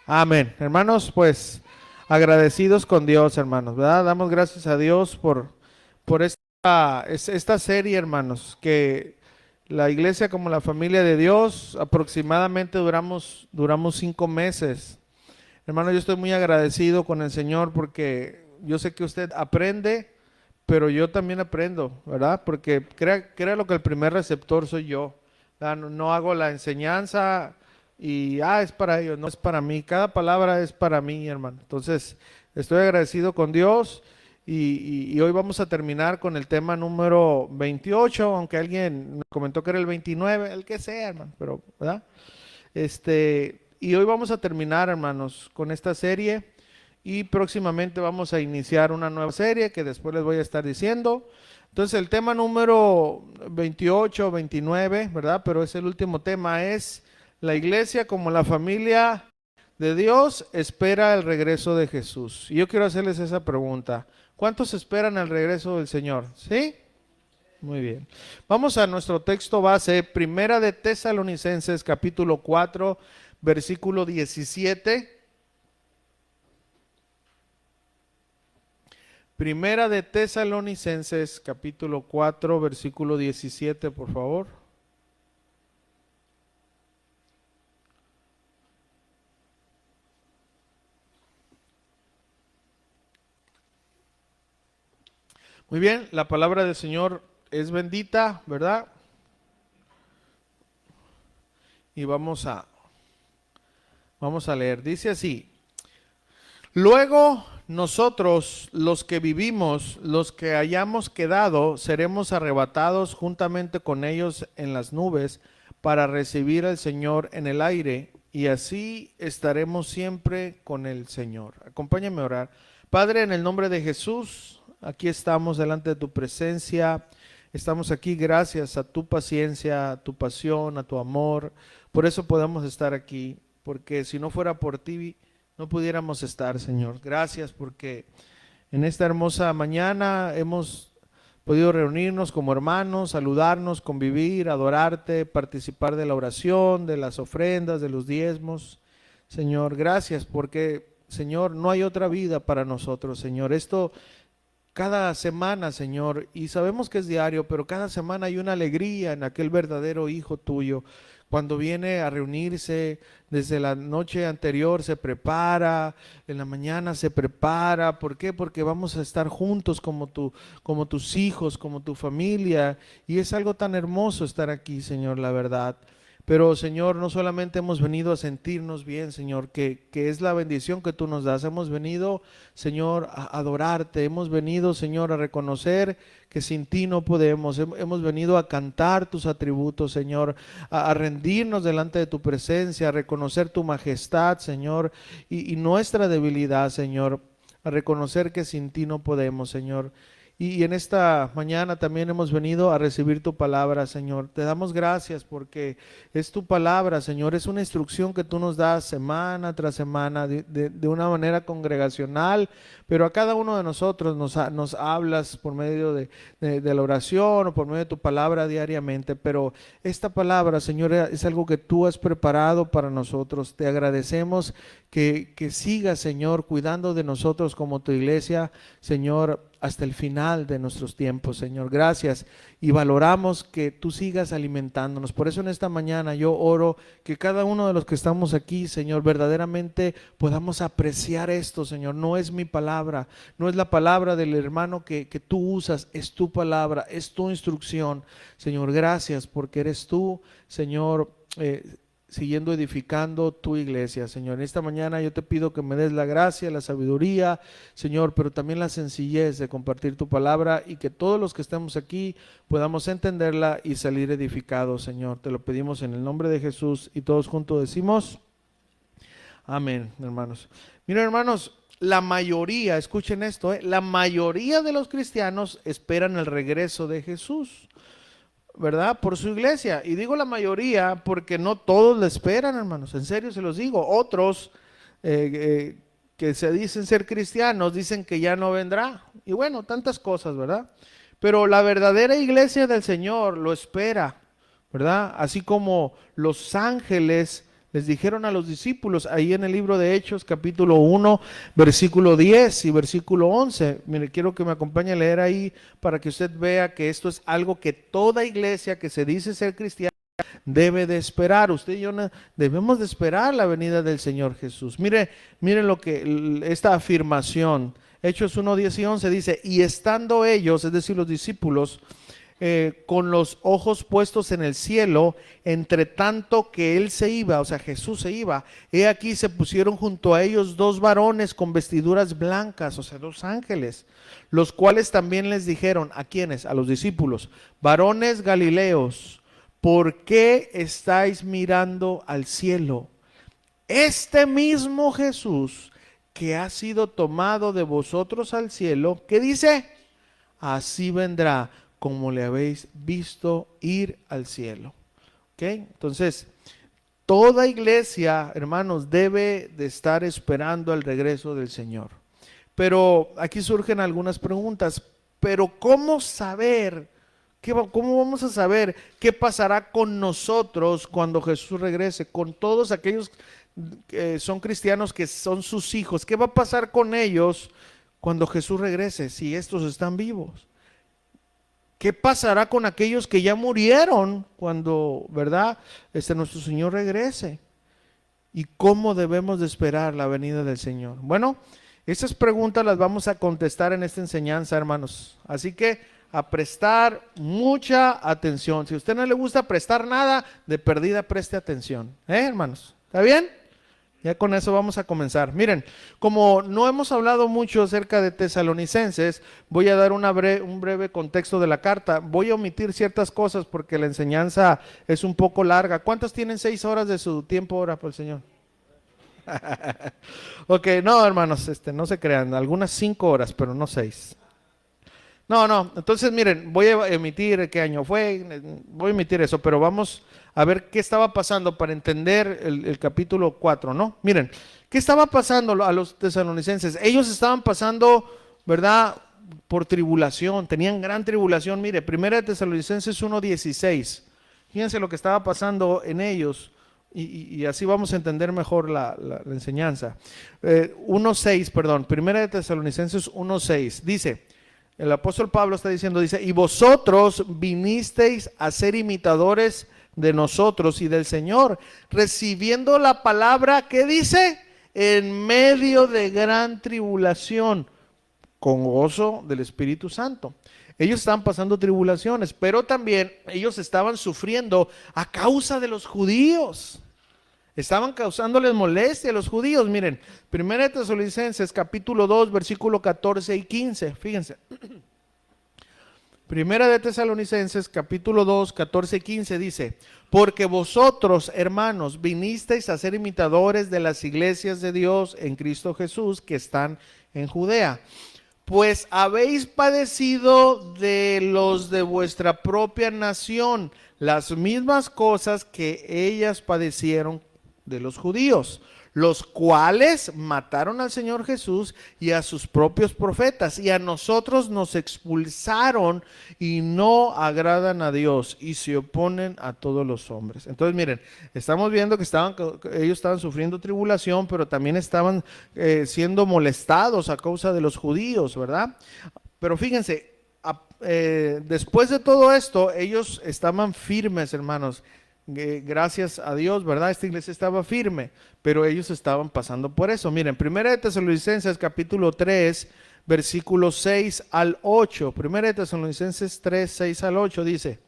Amén. Hermanos, pues agradecidos con Dios, hermanos, ¿verdad? Damos gracias a Dios por esta serie, hermanos, que la iglesia como la familia de Dios aproximadamente duramos 5 meses. Hermano, yo estoy muy agradecido con el Señor porque yo sé que usted aprende, pero yo también aprendo, ¿verdad? Porque crea lo que el primer receptor soy yo. ¿Verdad? No hago la enseñanza y, es para ellos, no es para mí. Cada palabra es para mí, hermano. Entonces, estoy agradecido con Dios y hoy vamos a terminar con el tema número 28, aunque alguien me comentó que era el 29, el que sea, hermano, pero, ¿verdad? Y hoy vamos a terminar, hermanos, con esta serie y próximamente vamos a iniciar una nueva serie que después les voy a estar diciendo. Entonces, el tema número 28, 29, ¿verdad? Pero es el último tema, es la iglesia como la familia de Dios espera el regreso de Jesús. Y yo quiero hacerles esa pregunta. ¿Cuántos esperan el regreso del Señor? ¿Sí? Muy bien. Vamos a nuestro texto base, Primera de Tesalonicenses, capítulo 4, versículo 17. Primera de Tesalonicenses, capítulo 4, versículo 17, por favor. Muy bien, la palabra del Señor es bendita, ¿verdad? Y vamos a leer. Dice así: Luego nosotros, los que vivimos, los que hayamos quedado, seremos arrebatados juntamente con ellos en las nubes para recibir al Señor en el aire, y así estaremos siempre con el Señor. Acompáñame a orar. Padre, en el nombre de Jesús, aquí estamos delante de tu presencia. Estamos aquí gracias a tu paciencia, a tu pasión, a tu amor. Por eso podemos estar aquí, porque si no fuera por ti, no pudiéramos estar, Señor. Gracias porque en esta hermosa mañana hemos podido reunirnos como hermanos, saludarnos, convivir, adorarte, participar de la oración, de las ofrendas, de los diezmos. Señor, gracias porque, Señor, no hay otra vida para nosotros, Señor. Esto cada semana, Señor, y sabemos que es diario, pero cada semana hay una alegría en aquel verdadero Hijo tuyo. Cuando viene a reunirse, desde la noche anterior se prepara, en la mañana se prepara. ¿Por qué? Porque vamos a estar juntos como tus hijos, como tu familia. Y es algo tan hermoso estar aquí, Señor, la verdad. Pero, Señor, no solamente hemos venido a sentirnos bien, Señor, que es la bendición que tú nos das. Hemos venido, Señor, a adorarte. Hemos venido, Señor, a reconocer que sin ti no podemos. Hemos venido a cantar tus atributos, Señor, a rendirnos delante de tu presencia, a reconocer tu majestad, Señor, y nuestra debilidad, Señor, a reconocer que sin ti no podemos, Señor. Y en esta mañana también hemos venido a recibir tu palabra, Señor. Te damos gracias porque es tu palabra, Señor. Es una instrucción que tú nos das semana tras semana de una manera congregacional, pero a cada uno de nosotros nos hablas por medio de la oración o por medio de tu palabra diariamente. Pero esta palabra, Señor, es algo que tú has preparado para nosotros. Te agradecemos que sigas, Señor, cuidando de nosotros como tu iglesia, Señor, hasta el final de nuestros tiempos, Señor. Gracias y valoramos que tú sigas alimentándonos. Por eso en esta mañana yo oro que cada uno de los que estamos aquí, Señor, verdaderamente podamos apreciar esto, Señor. No es mi palabra, no es la palabra del hermano que tú usas, es tu palabra, es tu instrucción. Señor, gracias porque eres tú, Señor, siguiendo edificando tu iglesia, Señor. En esta mañana yo te pido que me des la gracia, la sabiduría, Señor, pero también la sencillez de compartir tu palabra y que todos los que estemos aquí podamos entenderla y salir edificados, Señor. Te lo pedimos en el nombre de Jesús y todos juntos decimos amén, hermanos. Miren, hermanos, la mayoría, escuchen esto, la mayoría de los cristianos esperan el regreso de Jesús, ¿verdad? Por su iglesia. Y digo la mayoría porque no todos la esperan, hermanos. En serio se los digo. Otros que se dicen ser cristianos dicen que ya no vendrá. Y bueno, tantas cosas, ¿verdad? Pero la verdadera iglesia del Señor lo espera, ¿verdad? Así como los ángeles les dijeron a los discípulos ahí en el libro de Hechos, capítulo 1, versículo 10 y versículo 11. Mire, quiero que me acompañe a leer ahí para que usted vea que esto es algo que toda iglesia que se dice ser cristiana debe de esperar. Usted y yo debemos de esperar la venida del Señor Jesús. Mire lo que esta afirmación, Hechos 1, 10 y 11 dice, y estando ellos, es decir, los discípulos, con los ojos puestos en el cielo, entre tanto que él se iba, o sea, Jesús se iba, he aquí se pusieron junto a ellos dos varones con vestiduras blancas, o sea, dos ángeles, los cuales también les dijeron, ¿a quiénes? A los discípulos, varones galileos, ¿por qué estáis mirando al cielo? Este mismo Jesús que ha sido tomado de vosotros al cielo, ¿qué dice? Así vendrá como le habéis visto ir al cielo. ¿Ok? Entonces, toda iglesia, hermanos, debe de estar esperando el regreso del Señor. Pero aquí surgen algunas preguntas. Pero ¿cómo saber? ¿Cómo vamos a saber qué pasará con nosotros cuando Jesús regrese? Con todos aquellos que son cristianos, que son sus hijos. ¿Qué va a pasar con ellos cuando Jesús regrese si estos están vivos? ¿Qué pasará con aquellos que ya murieron cuando, verdad, nuestro Señor regrese? ¿Y cómo debemos de esperar la venida del Señor? Bueno, estas preguntas las vamos a contestar en esta enseñanza, hermanos. Así que a prestar mucha atención. Si a usted no le gusta prestar nada, de perdida preste atención. Hermanos? ¿Está bien? Ya con eso vamos a comenzar. Miren, como no hemos hablado mucho acerca de Tesalonicenses, voy a dar un breve contexto de la carta. Voy a omitir ciertas cosas porque la enseñanza es un poco larga. ¿Cuántos tienen 6 horas de su tiempo ahora por el Señor? Ok, no, hermanos, no se crean, algunas 5 horas, pero no 6. No, entonces miren, voy a emitir qué año fue, voy a emitir eso, pero vamos a ver qué estaba pasando para entender el capítulo 4, ¿no? Miren, ¿qué estaba pasando a los tesalonicenses? Ellos estaban pasando, ¿verdad?, por tribulación, tenían gran tribulación. Mire, primera de Tesalonicenses 1:16, fíjense lo que estaba pasando en ellos. Y así vamos a entender mejor la enseñanza. 1:6, perdón, primera de Tesalonicenses 1:6, dice, el apóstol Pablo está diciendo, dice, y vosotros vinisteis a ser imitadores de nosotros y del Señor, recibiendo la palabra, ¿qué dice? En medio de gran tribulación, con gozo del Espíritu Santo. Ellos estaban pasando tribulaciones, pero también ellos estaban sufriendo a causa de los judíos. Estaban causándoles molestia a los judíos. Miren, 1 Tesalonicenses capítulo 2, versículo 14 y 15. Fíjense. 1 Tesalonicenses capítulo 2, 14 y 15 dice, porque vosotros, hermanos, vinisteis a ser imitadores de las iglesias de Dios en Cristo Jesús que están en Judea. Pues habéis padecido de los de vuestra propia nación las mismas cosas que ellas padecieron de los judíos, los cuales mataron al Señor Jesús y a sus propios profetas, y a nosotros nos expulsaron y no agradan a Dios y se oponen a todos los hombres. Entonces miren, estamos viendo que ellos estaban sufriendo tribulación, pero también estaban siendo molestados a causa de los judíos, ¿verdad? Pero fíjense, después de todo esto, ellos estaban firmes, hermanos. Gracias a Dios, ¿verdad? Esta iglesia estaba firme, pero ellos estaban pasando por eso. Miren, 1 Tesalonicenses capítulo 3, versículos 6 al 8. 1 Tesalonicenses 3, 6 al 8 dice,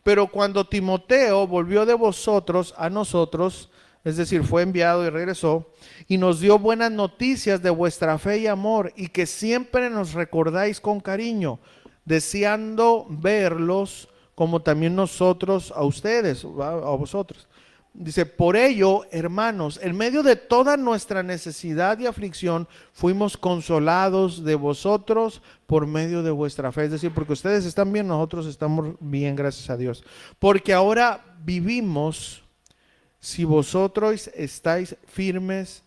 pero cuando Timoteo volvió de vosotros a nosotros, es decir, fue enviado y regresó, y nos dio buenas noticias de vuestra fe y amor, y que siempre nos recordáis con cariño, deseando verlos como también nosotros a ustedes, a vosotros. Dice, por ello, hermanos, en medio de toda nuestra necesidad y aflicción, fuimos consolados de vosotros por medio de vuestra fe. Es decir, porque ustedes están bien, nosotros estamos bien, gracias a Dios. Porque ahora vivimos si vosotros estáis firmes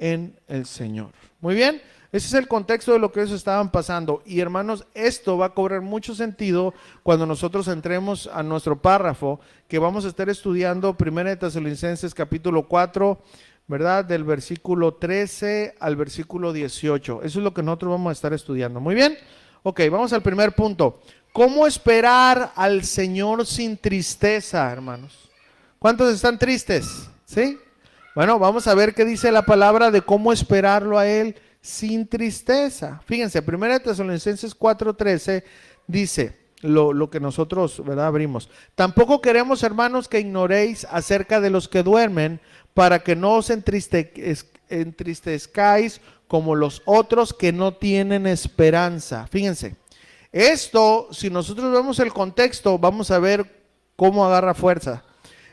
en el Señor. Muy bien, Ese es el contexto de lo que ellos estaban pasando. Y hermanos, esto va a cobrar mucho sentido cuando nosotros entremos a nuestro párrafo, que vamos a estar estudiando 1 de Tesalonicenses capítulo 4, ¿verdad? Del versículo 13 al versículo 18. Eso es lo que nosotros vamos a estar estudiando. Muy bien. Ok, vamos al primer punto. ¿Cómo esperar al Señor sin tristeza, hermanos? ¿Cuántos están tristes? ¿Sí? Bueno, vamos a ver qué dice la palabra de cómo esperarlo a Él sin tristeza. Fíjense, 1 Tesalonicenses 4:13 dice lo que nosotros, ¿verdad?, abrimos. Tampoco queremos, hermanos, que ignoréis acerca de los que duermen, para que no os entristezcáis como los otros que no tienen esperanza. Fíjense, esto, si nosotros vemos el contexto, vamos a ver cómo agarra fuerza.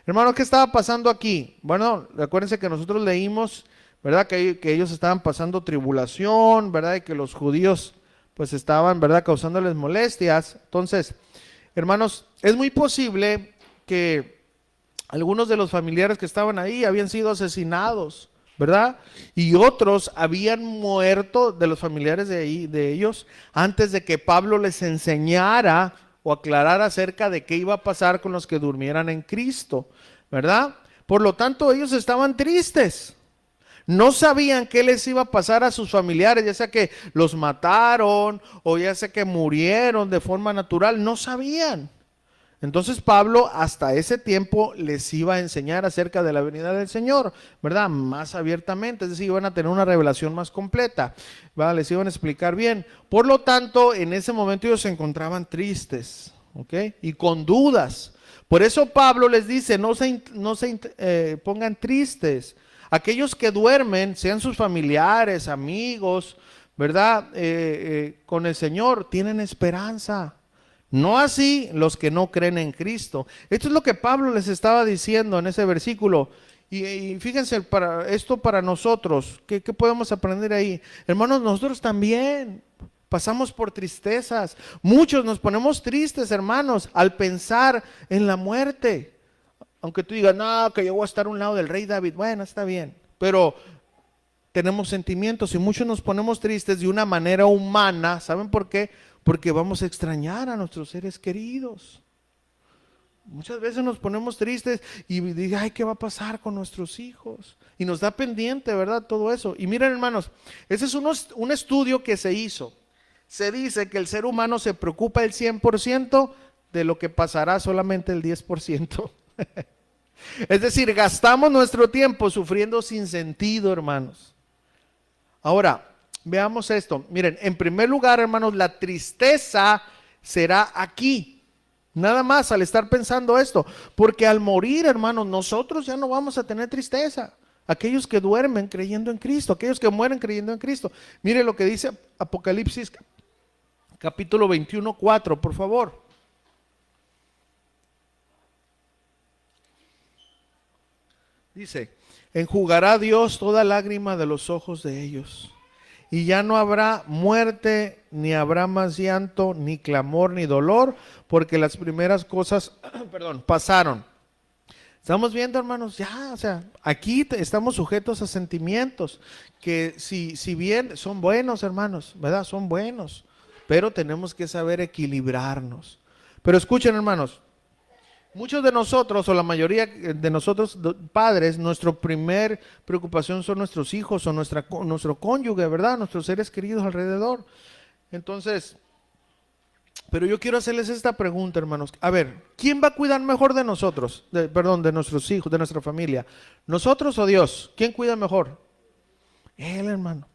Hermanos, ¿qué estaba pasando aquí? Bueno, acuérdense que nosotros leímos, ¿verdad?, que ellos estaban pasando tribulación, ¿verdad?, y que los judíos pues estaban, ¿verdad?, causándoles molestias. Entonces, hermanos, es muy posible que algunos de los familiares que estaban ahí habían sido asesinados, ¿verdad? Y otros habían muerto de los familiares de ellos antes de que Pablo les enseñara o aclarara acerca de qué iba a pasar con los que durmieran en Cristo, ¿verdad? Por lo tanto, ellos estaban tristes. No sabían qué les iba a pasar a sus familiares, ya sea que los mataron o ya sea que murieron de forma natural, no sabían. Entonces Pablo hasta ese tiempo les iba a enseñar acerca de la venida del Señor, ¿verdad? Más abiertamente, es decir, iban a tener una revelación más completa, ¿verdad? Les iban a explicar bien. Por lo tanto, en ese momento ellos se encontraban tristes, ¿ok? Y con dudas. Por eso Pablo les dice, no se pongan tristes. Aquellos que duermen, sean sus familiares, amigos, ¿verdad? Con el Señor, tienen esperanza. No así los que no creen en Cristo. Esto es lo que Pablo les estaba diciendo en ese versículo. Y fíjense, esto para nosotros, ¿qué podemos aprender ahí? Hermanos, nosotros también pasamos por tristezas. Muchos nos ponemos tristes, hermanos, al pensar en la muerte. Aunque tú digas, no, que yo voy a estar a un lado del rey David. Bueno, está bien. Pero tenemos sentimientos y muchos nos ponemos tristes de una manera humana. ¿Saben por qué? Porque vamos a extrañar a nuestros seres queridos. Muchas veces nos ponemos tristes y digo, ay, ¿qué va a pasar con nuestros hijos? Y nos da pendiente, ¿verdad? Todo eso. Y miren, hermanos, ese es un estudio que se hizo. Se dice que el ser humano se preocupa el 100% de lo que pasará solamente el 10%. Es decir, gastamos nuestro tiempo sufriendo sin sentido, hermanos. Ahora, veamos esto. Miren, en primer lugar, hermanos, la tristeza será aquí. Nada más al estar pensando esto. Porque al morir, hermanos, nosotros ya no vamos a tener tristeza. Aquellos que duermen creyendo en Cristo, aquellos que mueren creyendo en Cristo. Mire lo que dice Apocalipsis capítulo 21:4, por favor. Dice, enjugará Dios toda lágrima de los ojos de ellos. Y ya no habrá muerte, ni habrá más llanto, ni clamor, ni dolor, porque las primeras cosas, pasaron. Estamos viendo, hermanos, ya, o sea, aquí estamos sujetos a sentimientos que si bien son buenos, hermanos, ¿verdad? Son buenos, pero tenemos que saber equilibrarnos. Pero escuchen, hermanos, muchos de nosotros, o la mayoría de nosotros padres, nuestra primer preocupación son nuestros hijos o nuestro cónyuge, ¿verdad? Nuestros seres queridos alrededor. Entonces, pero yo quiero hacerles esta pregunta, hermanos. A ver, ¿quién va a cuidar mejor de nosotros? De nuestros hijos, de nuestra familia. ¿Nosotros o Dios? ¿Quién cuida mejor? Él, hermano.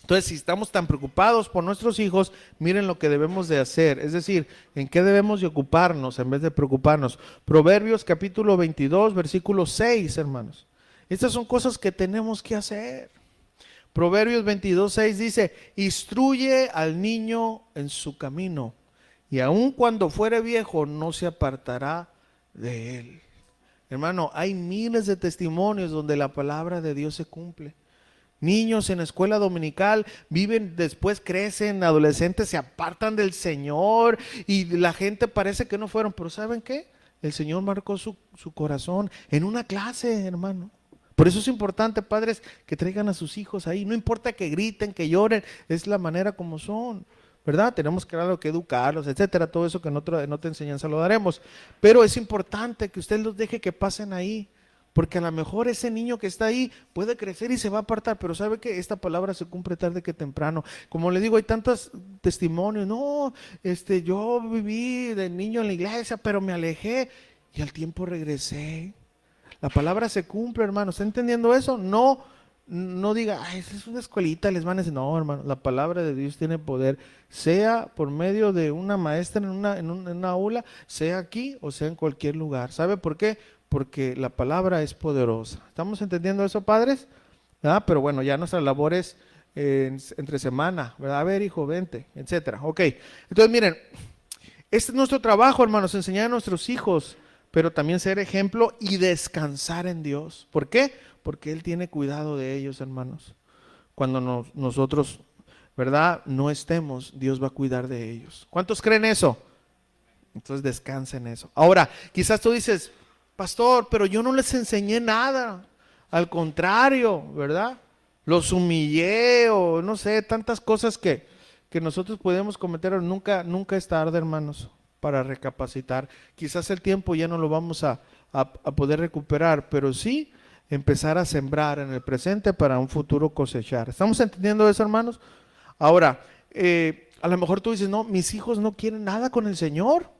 Entonces, si estamos tan preocupados por nuestros hijos, miren lo que debemos de hacer. Es decir, en qué debemos de ocuparnos en vez de preocuparnos. Proverbios capítulo 22, versículo 6, hermanos. Estas son cosas que tenemos que hacer. Proverbios 22:6 dice, instruye al niño en su camino, y aun cuando fuere viejo no se apartará de él. Hermano, hay miles de testimonios donde la palabra de Dios se cumple. Niños en escuela dominical viven, después crecen, adolescentes se apartan del Señor y la gente parece que no fueron, pero ¿saben qué? El Señor marcó su corazón en una clase, hermano. Por eso es importante, padres, que traigan a sus hijos ahí. No importa que griten, que lloren, es la manera como son, ¿verdad? Tenemos claro que educarlos, etcétera, todo eso que en otra enseñanza lo daremos. Pero es importante que usted los deje que pasen ahí, porque a lo mejor ese niño que está ahí puede crecer y se va a apartar, pero sabe que esta palabra se cumple tarde que temprano. Como le digo, hay tantos testimonios. No, yo viví de niño en la iglesia, pero me alejé y al tiempo regresé. La palabra se cumple, hermano. ¿Está entendiendo eso? No, no diga, ay, esa es una escuelita, les van a decir. No, hermano, la palabra de Dios tiene poder, sea por medio de una maestra en una aula, sea aquí o sea en cualquier lugar. ¿Sabe por qué? Porque la palabra es poderosa. ¿Estamos entendiendo eso, padres? ¿Ah? Pero bueno, ya nuestra labor es entre semana, ¿verdad? A ver, hijo, vente, etcétera. Ok, entonces miren, este es nuestro trabajo, hermanos, enseñar a nuestros hijos, pero también ser ejemplo y descansar en Dios. ¿Por qué? Porque Él tiene cuidado de ellos, hermanos. Cuando nosotros, ¿verdad?, no estemos, Dios va a cuidar de ellos. ¿Cuántos creen eso? Entonces descansa en eso. Ahora, quizás tú dices, pastor, pero yo no les enseñé nada. Al contrario, ¿verdad? Los humillé o no sé, tantas cosas que nosotros podemos cometer. Nunca es tarde, hermanos, para recapacitar. Quizás el tiempo ya no lo vamos a poder recuperar, pero sí empezar a sembrar en el presente para un futuro cosechar. ¿Estamos entendiendo eso, hermanos? Ahora, a lo mejor tú dices, no, mis hijos no quieren nada con el Señor.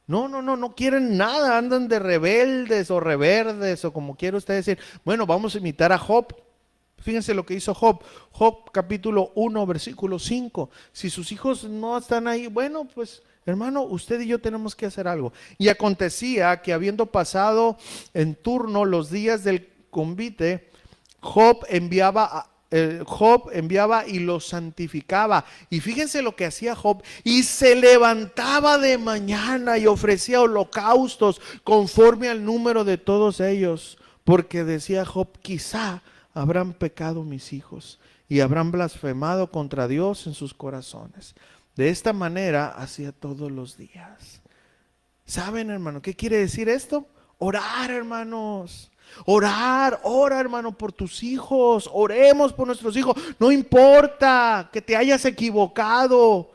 No quieren nada, andan de rebeldes o reverdes o como quiera usted decir. Bueno, vamos a imitar a Job. Fíjense lo que hizo Job. Job capítulo 1, versículo 5. Si sus hijos no están ahí, bueno, pues hermano, usted y yo tenemos que hacer algo. Y acontecía que habiendo pasado en turno los días del convite, Job enviaba y los santificaba. Y fíjense lo que hacía Job. Y se levantaba de mañana y ofrecía holocaustos conforme al número de todos ellos. Porque decía Job, quizá habrán pecado mis hijos y habrán blasfemado contra Dios en sus corazones. De esta manera hacía todos los días. ¿Saben, hermano, qué quiere decir esto? Orar, hermanos. Ora, hermano, por tus hijos. Oremos por nuestros hijos. No importa que te hayas equivocado.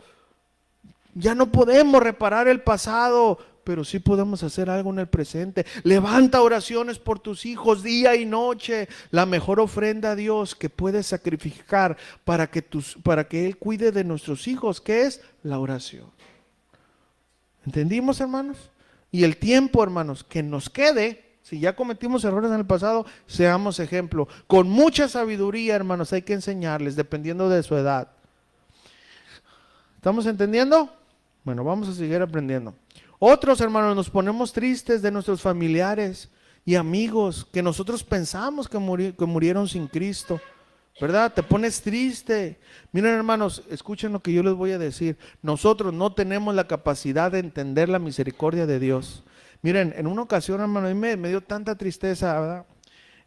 Ya no podemos reparar el pasado, pero sí podemos hacer algo en el presente. Levanta oraciones por tus hijos día y noche. La mejor ofrenda a Dios que puedes sacrificar para que Él cuide de nuestros hijos, que es la oración. ¿Entendimos, hermanos? Y el tiempo, hermanos, que nos quede. Si ya cometimos errores en el pasado, seamos ejemplo. Con mucha sabiduría, hermanos, hay que enseñarles, dependiendo de su edad. ¿Estamos entendiendo? Bueno, vamos a seguir aprendiendo. Otros, hermanos, nos ponemos tristes de nuestros familiares y amigos que nosotros pensamos que murieron sin Cristo, ¿verdad? Te pones triste. Miren, hermanos, escuchen lo que yo les voy a decir. Nosotros no tenemos la capacidad de entender la misericordia de Dios. Miren, en una ocasión, hermano, a mí me dio tanta tristeza, ¿verdad?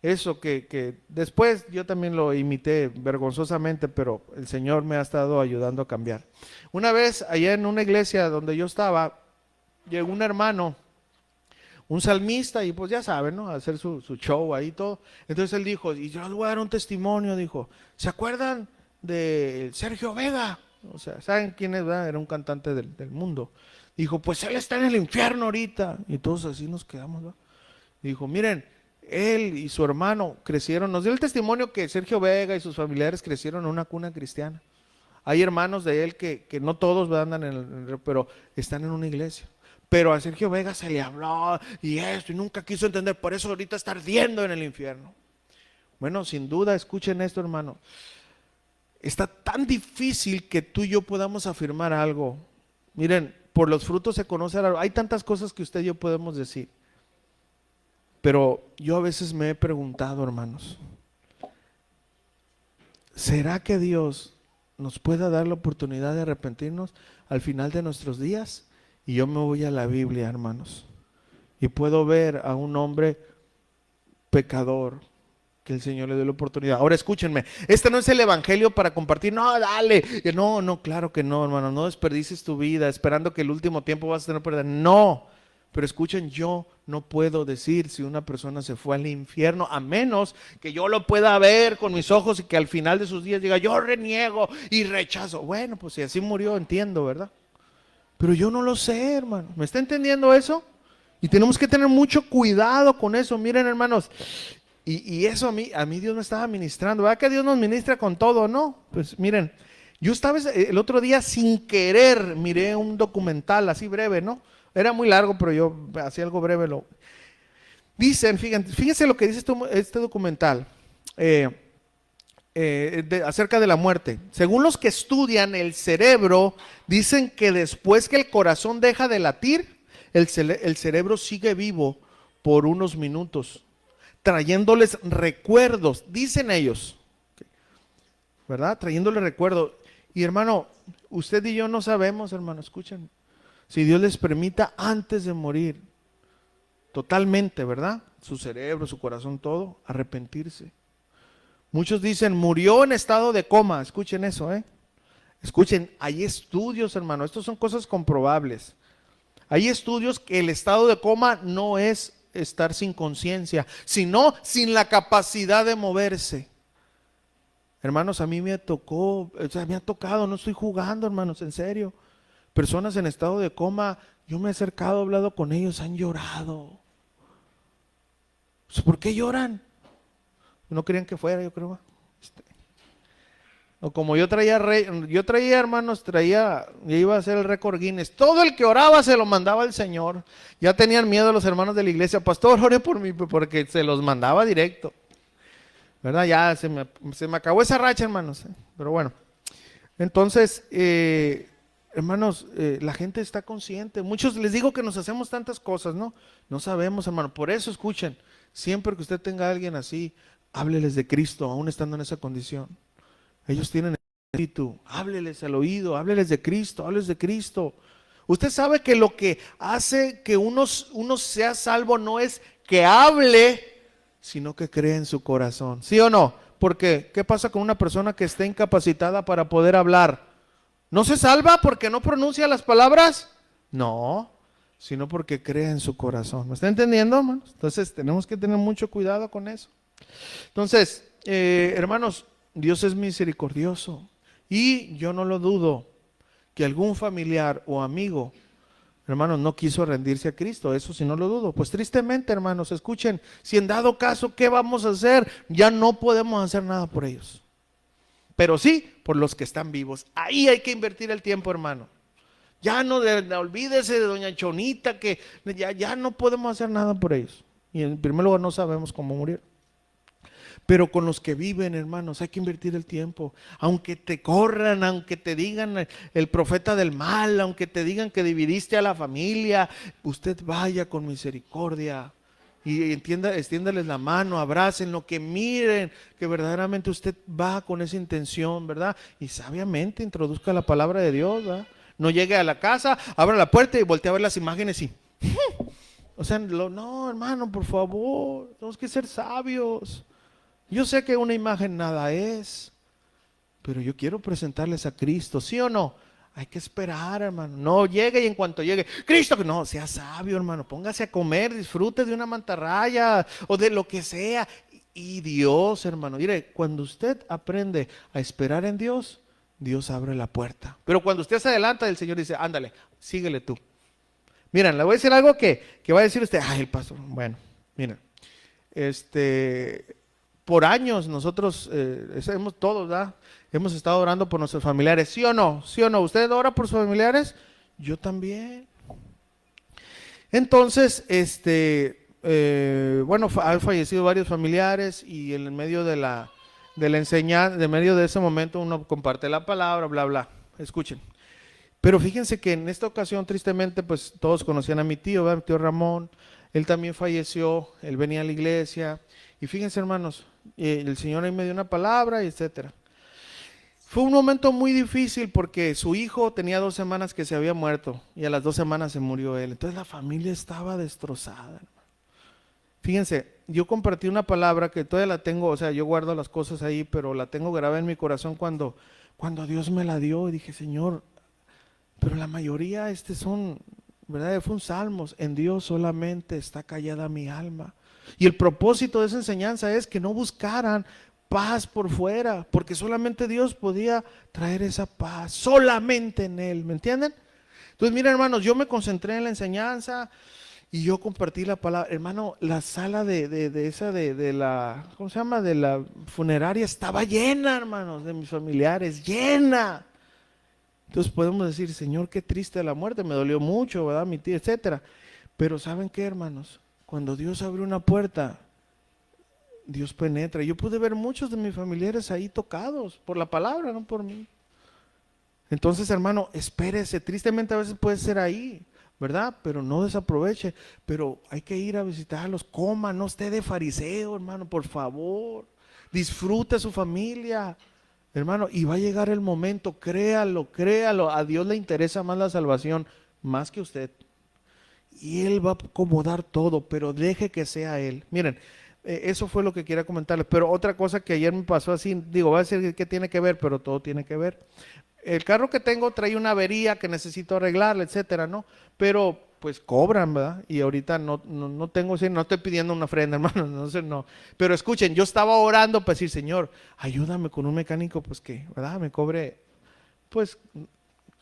Eso que después yo también lo imité vergonzosamente, pero el Señor me ha estado ayudando a cambiar. Una vez, allá en una iglesia donde yo estaba, llegó un hermano, un salmista, y pues ya saben, ¿no? A hacer su show ahí y todo. Entonces él dijo, y yo les voy a dar un testimonio, dijo, ¿se acuerdan de Sergio Vega? O sea, ¿saben quién es, verdad? Era un cantante del mundo. Dijo, pues él está en el infierno ahorita. Y todos así nos quedamos, ¿verdad? Dijo, miren, él y su hermano crecieron, nos dio el testimonio que Sergio Vega y sus familiares crecieron en una cuna cristiana. Hay hermanos de él que no todos andan pero están en una iglesia. Pero a Sergio Vega se le habló y esto, y nunca quiso entender, por eso ahorita está ardiendo en el infierno. Bueno, sin duda, escuchen esto, hermano. Está tan difícil que tú y yo podamos afirmar algo. Miren, por los frutos se conoce el árbol. Hay tantas cosas que usted y yo podemos decir. Pero yo a veces me he preguntado, hermanos, ¿será que Dios nos pueda dar la oportunidad de arrepentirnos al final de nuestros días? Y yo me voy a la Biblia, hermanos, y puedo ver a un hombre pecador que el Señor le dio la oportunidad. Ahora escúchenme, este no es el evangelio para compartir, no, dale, no, claro que no, hermano, no desperdicies tu vida esperando que el último tiempo vas a tener que perder, no. Pero escuchen, yo no puedo decir si una persona se fue al infierno, a menos que yo lo pueda ver con mis ojos y que al final de sus días diga, yo reniego y rechazo. Bueno, pues si así murió, entiendo, ¿verdad? Pero yo no lo sé, hermano. ¿Me está entendiendo eso? Y tenemos que tener mucho cuidado con eso. Miren, hermanos, y eso a mí Dios me estaba ministrando. ¿Verdad que Dios nos ministra con todo, no? Pues miren, yo estaba el otro día sin querer, miré un documental así breve, ¿no? Era muy largo, pero yo hacía algo breve. Dicen, fíjense lo que dice este documental acerca de la muerte. Según los que estudian el cerebro, dicen que después que el corazón deja de latir, el cerebro sigue vivo por unos minutos, trayéndoles recuerdos, dicen ellos, ¿verdad? Trayéndoles recuerdos. Y hermano, usted y yo no sabemos, hermano, escuchen, si Dios les permita antes de morir, totalmente, ¿verdad? Su cerebro, su corazón, todo, arrepentirse. Muchos dicen, murió en estado de coma, escuchen eso, Escuchen, hay estudios, hermano, estos son cosas comprobables. Hay estudios que el estado de coma no es estar sin conciencia, sino sin la capacidad de moverse. Hermanos, a mí me tocó, me ha tocado, no estoy jugando, hermanos, en serio. Personas en estado de coma, yo me he acercado, he hablado con ellos, han llorado. ¿Por qué lloran? No querían que fuera, yo creo. O como yo traía, hermanos, ya iba a hacer el récord Guinness. Todo el que oraba se lo mandaba el Señor. Ya tenían miedo los hermanos de la iglesia. Pastor, ore por mí, porque se los mandaba directo. ¿Verdad? Ya se me acabó esa racha, hermanos. Pero bueno. Entonces, hermanos, la gente está consciente. Muchos les digo que nos hacemos tantas cosas, ¿no? No sabemos, hermano. Por eso, escuchen, siempre que usted tenga a alguien así, hábleles de Cristo, aún estando en esa condición. Ellos tienen el espíritu, hábleles al oído, hábleles de Cristo, hábleles de Cristo. Usted sabe que lo que hace que uno sea salvo no es que hable, sino que cree en su corazón. ¿Sí o no? Porque, ¿qué pasa con una persona que está incapacitada para poder hablar? ¿No se salva porque no pronuncia las palabras? No, sino porque cree en su corazón. ¿Me está entendiendo, hermanos? Entonces, tenemos que tener mucho cuidado con eso. Entonces, hermanos, Dios es misericordioso y yo no lo dudo que algún familiar o amigo, hermanos, no quiso rendirse a Cristo, eso sí no lo dudo. Pues tristemente, hermanos, escuchen, si en dado caso, ¿qué vamos a hacer? Ya no podemos hacer nada por ellos, pero sí por los que están vivos. Ahí hay que invertir el tiempo, hermano. Ya no olvídese de doña Chonita, que ya no podemos hacer nada por ellos. Y en primer lugar no sabemos cómo murieron. Pero con los que viven, hermanos, hay que invertir el tiempo. Aunque te corran, aunque te digan el profeta del mal, aunque te digan que dividiste a la familia, usted vaya con misericordia y extiéndales la mano, abrácenlo, que miren que verdaderamente usted va con esa intención, ¿verdad? Y sabiamente introduzca la palabra de Dios, ¿verdad? No llegue a la casa, abra la puerta y voltee a ver las imágenes y... O sea, no, hermano, por favor, tenemos que ser sabios. Yo sé que una imagen nada es, pero yo quiero presentarles a Cristo, ¿sí o no? Hay que esperar, hermano. No llegue y en cuanto llegue, Cristo, que no, sea sabio, hermano. Póngase a comer, disfrute de una mantarraya o de lo que sea. Y Dios, hermano, mire, cuando usted aprende a esperar en Dios, Dios abre la puerta. Pero cuando usted se adelanta, el Señor dice, ándale, síguele tú. Miren, le voy a decir algo que va a decir usted, ay, el pastor, bueno, miren, por años nosotros, todos, ¿verdad? Hemos estado orando por nuestros familiares, ¿sí o no? ¿Sí o no? ¿Usted ora por sus familiares? Yo también. Entonces, bueno, han fallecido varios familiares y en medio de la enseñanza, de medio de ese momento uno comparte la palabra, bla, bla. Escuchen. Pero fíjense que en esta ocasión, tristemente, pues todos conocían a mi tío, ¿verdad? Mi tío Ramón. Él también falleció, él venía a la iglesia. Y fíjense, hermanos, el Señor ahí me dio una palabra, etcétera. Fue un momento muy difícil porque su hijo tenía 2 semanas que se había muerto y a las 2 semanas se murió él. Entonces la familia estaba destrozada, hermano. Fíjense, yo compartí una palabra que todavía la tengo, o sea, yo guardo las cosas ahí, pero la tengo grabada en mi corazón cuando Dios me la dio y dije, Señor, pero la mayoría son ¿verdad? Fue un Salmos, en Dios solamente está callada mi alma. Y el propósito de esa enseñanza es que no buscaran paz por fuera, porque solamente Dios podía traer esa paz, solamente en Él, ¿me entienden? Entonces, miren, hermanos, yo me concentré en la enseñanza y yo compartí la palabra. Hermano, la sala de la, ¿cómo se llama? De la funeraria estaba llena, hermanos, de mis familiares, llena. Entonces podemos decir, Señor, qué triste la muerte, me dolió mucho, ¿verdad? Mi tía, etcétera. Pero ¿saben qué, hermanos? Cuando Dios abre una puerta, Dios penetra. Yo pude ver muchos de mis familiares ahí tocados por la palabra, no por mí. Entonces, hermano, espérese. Tristemente a veces puede ser ahí, ¿verdad? Pero no desaproveche. Pero hay que ir a visitarlos. Coma, no esté de fariseo, hermano, por favor. Disfrute a su familia, hermano. Y va a llegar el momento, créalo, créalo. A Dios le interesa más la salvación, más que usted. Y Él va a acomodar todo, pero deje que sea Él. Miren, eso fue lo que quería comentarles. Pero otra cosa que ayer me pasó así, digo, va a decir que tiene que ver, pero todo tiene que ver. El carro que tengo trae una avería que necesito arreglarla, etcétera, ¿no? Pero pues cobran, ¿verdad? Y ahorita no tengo, no estoy pidiendo una ofrenda, hermano, no sé, no. Pero escuchen, yo estaba orando para decir, Señor, ayúdame con un mecánico, pues que, ¿verdad? Me cobre, pues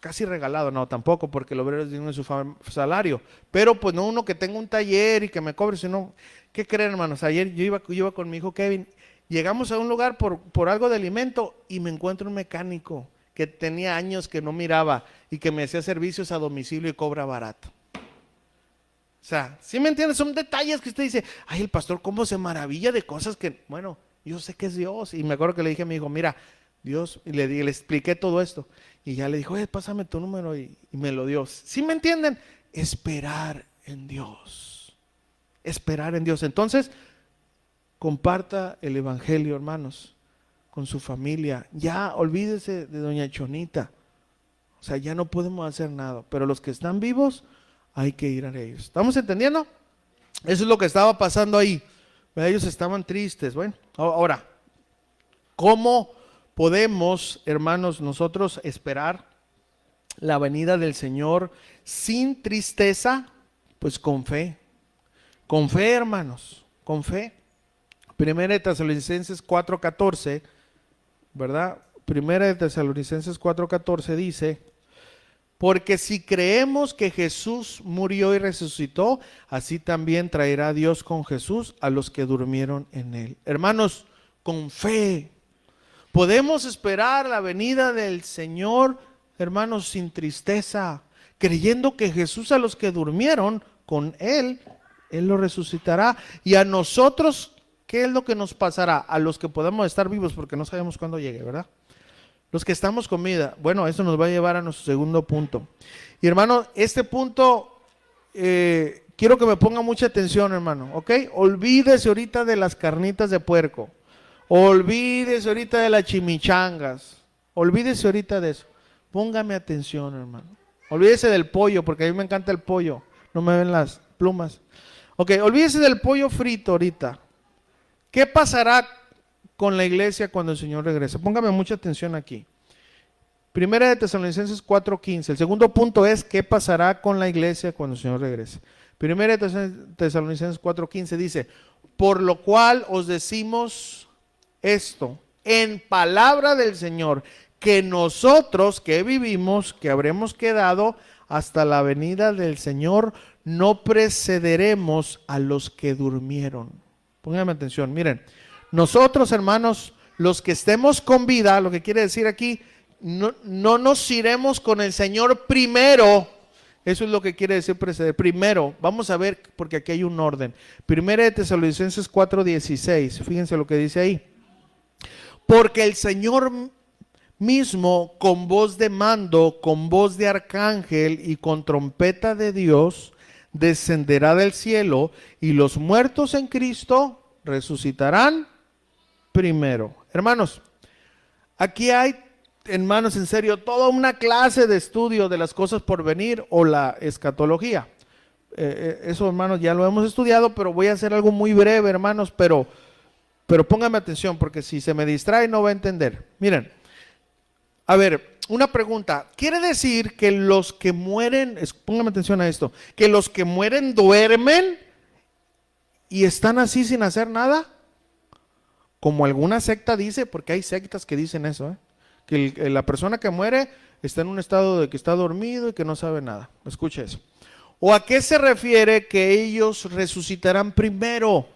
casi regalado, no, tampoco, porque el obrero es digno de su salario, pero pues no uno que tenga un taller y que me cobre, sino, ¿qué creen, hermanos? Ayer yo iba con mi hijo Kevin, llegamos a un lugar por algo de alimento y me encuentro un mecánico que tenía años que no miraba y que me hacía servicios a domicilio y cobra barato. O sea, ¿sí me entiendes? Son detalles que usted dice, ay, el pastor cómo se maravilla de cosas que, bueno, yo sé que es Dios. Y me acuerdo que le dije a mi hijo, mira, Dios, y le expliqué todo esto. Y ya le dijo, oye, pásame tu número y me lo dio. ¿Sí me entienden? Esperar en Dios. Esperar en Dios. Entonces, comparta el evangelio, hermanos, con su familia. Ya olvídese de doña Chonita. O sea, ya no podemos hacer nada. Pero los que están vivos, hay que ir a ellos. ¿Estamos entendiendo? Eso es lo que estaba pasando ahí. Ellos estaban tristes. Bueno, ahora, ¿cómo podemos, hermanos, nosotros esperar la venida del Señor sin tristeza? Pues con fe. Con fe, hermanos, con fe. Primera de Tesalonicenses 4:14, ¿verdad? Primera de Tesalonicenses 4:14 dice, porque si creemos que Jesús murió y resucitó, así también traerá Dios con Jesús a los que durmieron en él. Hermanos, con fe. Podemos esperar la venida del Señor, hermanos, sin tristeza, creyendo que Jesús a los que durmieron con Él lo resucitará. Y a nosotros, ¿qué es lo que nos pasará? A los que podemos estar vivos, porque no sabemos cuándo llegue, ¿verdad? Los que estamos con vida. Bueno, eso nos va a llevar a nuestro segundo punto. Y hermano, este punto, quiero que me ponga mucha atención, hermano, ¿ok? Olvídese ahorita de las carnitas de puerco. Olvídese ahorita de las chimichangas. Olvídese ahorita de eso. Póngame atención, hermano. Olvídese del pollo, porque a mí me encanta el pollo. No me ven las plumas. Ok, olvídese del pollo frito ahorita. ¿Qué pasará con la iglesia cuando el Señor regrese? Póngame mucha atención aquí. Primera de Tesalonicenses 4:15. El segundo punto es, ¿qué pasará con la iglesia cuando el Señor regrese? Primera de Tesalonicenses 4:15 dice, por lo cual os decimos esto, en palabra del Señor, que nosotros que vivimos, que habremos quedado hasta la venida del Señor, no precederemos a los que durmieron. Pónganme atención, miren, nosotros, hermanos, los que estemos con vida, lo que quiere decir aquí, no nos iremos con el Señor primero. Eso es lo que quiere decir preceder. Primero, vamos a ver, porque aquí hay un orden. Primera de Tesalonicenses 4:16, fíjense lo que dice ahí. Porque el Señor mismo, con voz de mando, con voz de arcángel y con trompeta de Dios, descenderá del cielo, y los muertos en Cristo resucitarán primero. Hermanos, aquí hay, hermanos, en serio, toda una clase de estudio de las cosas por venir o la escatología. Eso, hermanos, ya lo hemos estudiado, pero voy a hacer algo muy breve, hermanos, pero pónganme atención, porque si se me distrae no va a entender. Miren, a ver, una pregunta. ¿Quiere decir que los que mueren, póngame atención a esto, que los que mueren duermen y están así sin hacer nada? Como alguna secta dice, porque hay sectas que dicen eso, que la persona que muere está en un estado de que está dormido y que no sabe nada. Escuche eso. ¿O a qué se refiere que ellos resucitarán primero?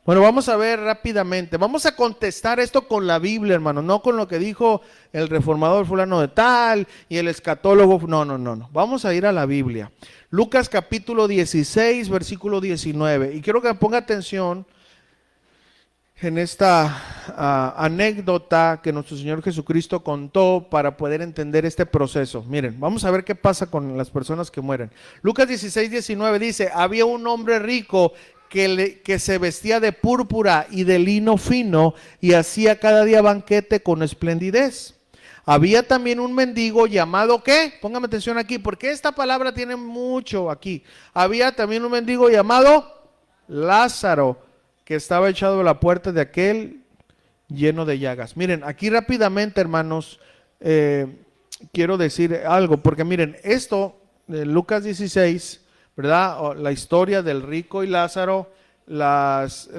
Bueno, vamos a ver rápidamente. Vamos a contestar esto con la Biblia, hermano, no con lo que dijo el reformador fulano de tal y el escatólogo. No. Vamos a ir a la Biblia. Lucas capítulo 16, versículo 19. Y quiero que me ponga atención en esta anécdota que nuestro Señor Jesucristo contó para poder entender este proceso. Miren, vamos a ver qué pasa con las personas que mueren. Lucas 16, 19 dice: había un hombre rico que se vestía de púrpura y de lino fino y hacía cada día banquete con esplendidez. Había también un mendigo llamado, ¿qué? Póngame atención aquí, porque esta palabra tiene mucho aquí. Había también un mendigo llamado Lázaro, que estaba echado a la puerta de aquel lleno de llagas. Miren, aquí rápidamente, hermanos, quiero decir algo, porque miren, esto de Lucas 16, ¿verdad? La historia del rico y Lázaro, las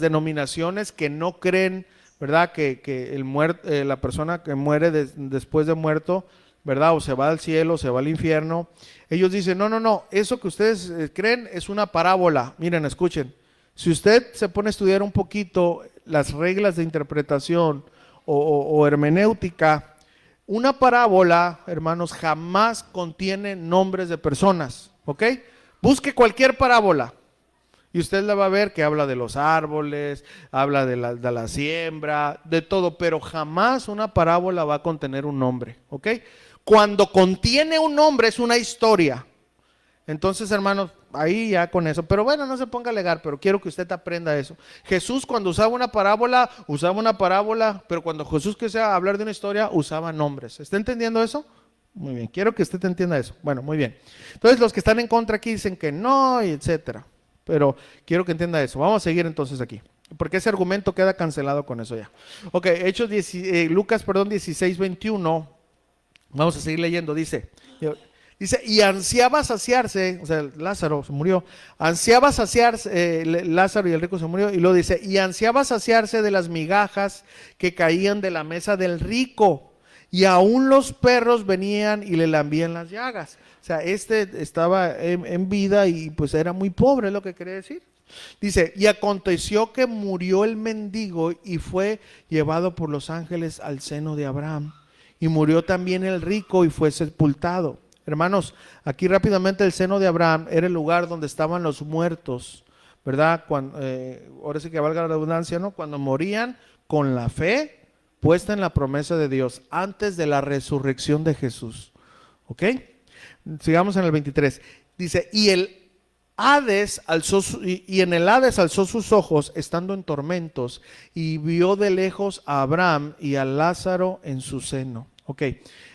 denominaciones que no creen, ¿verdad? Que la persona que muere después de muerto, ¿verdad? O se va al cielo, o se va al infierno. Ellos dicen, no, eso que ustedes creen es una parábola. Miren, escuchen. Si usted se pone a estudiar un poquito las reglas de interpretación o hermenéutica, una parábola, hermanos, jamás contiene nombres de personas, ¿ok? Busque cualquier parábola y usted la va a ver que habla de los árboles, habla de la siembra, de todo, pero jamás una parábola va a contener un nombre, ¿ok? Cuando contiene un nombre es una historia. Entonces, hermanos, ahí ya con eso, pero bueno, no se ponga a alegar, pero quiero que usted aprenda eso. Jesús cuando usaba una parábola, pero cuando Jesús quisiera hablar de una historia, usaba nombres. ¿Está entendiendo eso? Muy bien, quiero que usted entienda eso. Bueno, muy bien. Entonces, los que están en contra aquí dicen que no, y etcétera, pero quiero que entienda eso. Vamos a seguir entonces aquí, porque ese argumento queda cancelado con eso ya. Ok, Lucas 16, 21, vamos a seguir leyendo, dice, y ansiaba saciarse, o sea, Lázaro se murió, ansiaba saciarse, Lázaro y el rico se murió, y luego dice, y ansiaba saciarse de las migajas que caían de la mesa del rico, y aún los perros venían y le lambían las llagas. O sea, estaba en vida y pues era muy pobre, es lo que quería decir. Dice, y aconteció que murió el mendigo y fue llevado por los ángeles al seno de Abraham, y murió también el rico y fue sepultado. Hermanos, aquí rápidamente el seno de Abraham era el lugar donde estaban los muertos, ¿verdad? Ahora sí que valga la redundancia, ¿no? Cuando morían con la fe puesta en la promesa de Dios antes de la resurrección de Jesús. ¿Ok? Sigamos en el 23. Dice, y en el Hades alzó sus ojos estando en tormentos y vio de lejos a Abraham y a Lázaro en su seno. Ok,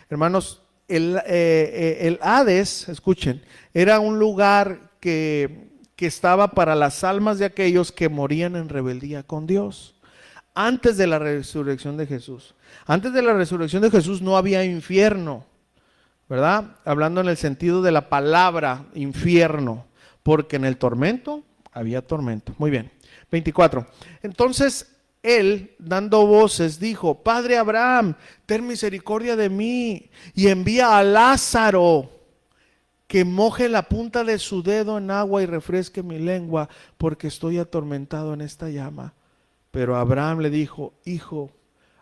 hermanos, el Hades, escuchen, era un lugar que estaba para las almas de aquellos que morían en rebeldía con Dios. Antes de la resurrección de Jesús. Antes de la resurrección de Jesús no había infierno, ¿verdad? Hablando en el sentido de la palabra infierno, porque en el tormento había tormento. Muy bien. 24. Entonces él, dando voces, dijo, Padre Abraham, ten misericordia de mí y envía a Lázaro que moje la punta de su dedo en agua y refresque mi lengua, porque estoy atormentado en esta llama. Pero Abraham le dijo, hijo,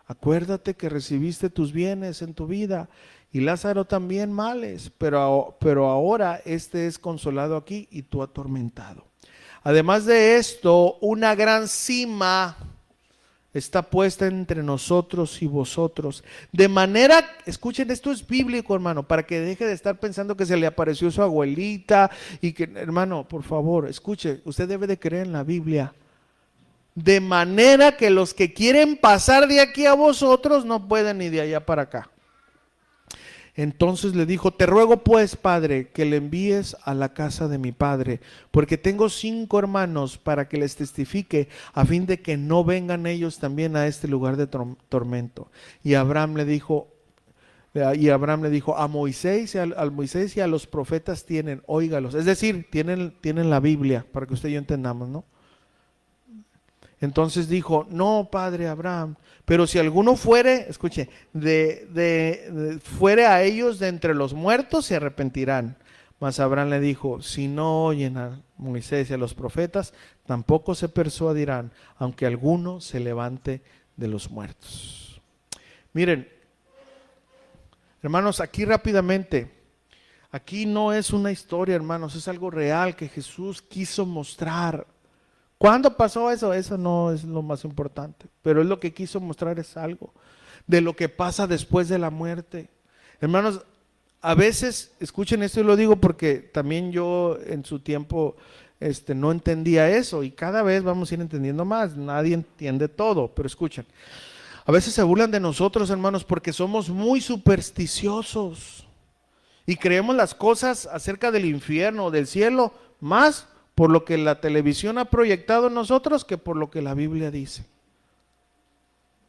acuérdate que recibiste tus bienes en tu vida y Lázaro también males, pero ahora este es consolado aquí y tú atormentado. Además de esto, una gran cima está puesta entre nosotros y vosotros. De manera, escuchen, esto es bíblico, hermano, para que deje de estar pensando que se le apareció su abuelita y que, hermano, por favor, escuche, usted debe de creer en la Biblia. De manera que los que quieren pasar de aquí a vosotros no pueden ni de allá para acá. Entonces le dijo, te ruego pues, Padre, que le envíes a la casa de mi padre, porque tengo 5 hermanos para que les testifique, a fin de que no vengan ellos también a este lugar de tormento. Y Abraham le dijo, Y Abraham le dijo, a Moisés al Moisés y a los profetas tienen, óigalos. Es decir, tienen la Biblia, para que usted y yo entendamos, ¿no? Entonces dijo, no, padre Abraham, pero si alguno fuere, escuche, fuere a ellos de entre los muertos, se arrepentirán. Mas Abraham le dijo, si no oyen a Moisés y a los profetas, tampoco se persuadirán, aunque alguno se levante de los muertos. Miren, hermanos, aquí rápidamente, aquí no es una historia, hermanos, es algo real que Jesús quiso mostrar. ¿Cuándo pasó eso? Eso no es lo más importante, pero es lo que quiso mostrar, es algo de lo que pasa después de la muerte. Hermanos, a veces, escuchen esto y lo digo porque también yo en su tiempo no entendía eso y cada vez vamos a ir entendiendo más. Nadie entiende todo, pero escuchen. A veces se burlan de nosotros, hermanos, porque somos muy supersticiosos y creemos las cosas acerca del infierno o del cielo más por lo que la televisión ha proyectado en nosotros que por lo que la Biblia dice.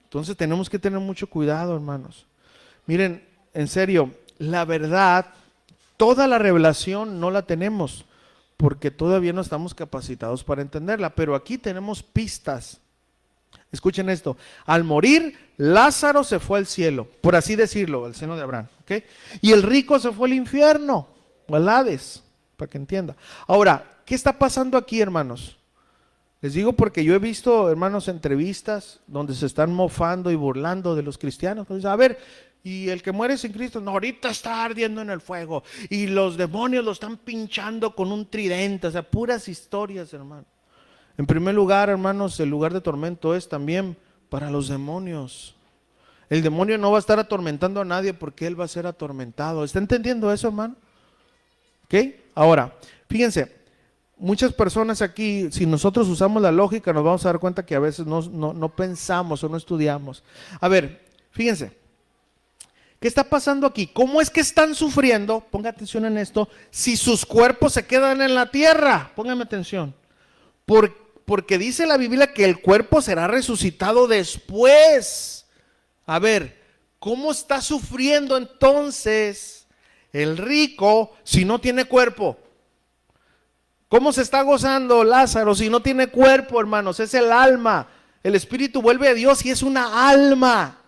Entonces tenemos que tener mucho cuidado, hermanos. Miren, en serio, la verdad, toda la revelación no la tenemos porque todavía no estamos capacitados para entenderla, pero aquí tenemos pistas. Escuchen esto, al morir Lázaro se fue al cielo, por así decirlo, al seno de Abraham, ¿ok? Y el rico se fue al infierno, o al Hades, para que entienda. Ahora, ¿qué está pasando aquí, hermanos? Les digo porque yo he visto, hermanos, entrevistas donde se están mofando y burlando de los cristianos. Entonces, a ver, y el que muere sin Cristo, no, ahorita está ardiendo en el fuego y los demonios lo están pinchando con un tridente, o sea, puras historias, hermano. En primer lugar, hermanos, el lugar de tormento es también para los demonios. El demonio no va a estar atormentando a nadie porque él va a ser atormentado. ¿Está entendiendo eso, hermano? ¿Ok? Ahora, fíjense, muchas personas aquí, si nosotros usamos la lógica, nos vamos a dar cuenta que a veces no pensamos o no estudiamos. A ver, fíjense, ¿qué está pasando aquí? ¿Cómo es que están sufriendo? Ponga atención en esto, si sus cuerpos se quedan en la tierra. Póngame atención. Porque dice la Biblia que el cuerpo será resucitado después. A ver, ¿cómo está sufriendo entonces el rico si no tiene cuerpo? ¿Cómo se está gozando Lázaro si no tiene cuerpo, hermanos? Es el alma. El espíritu vuelve a Dios y es una alma.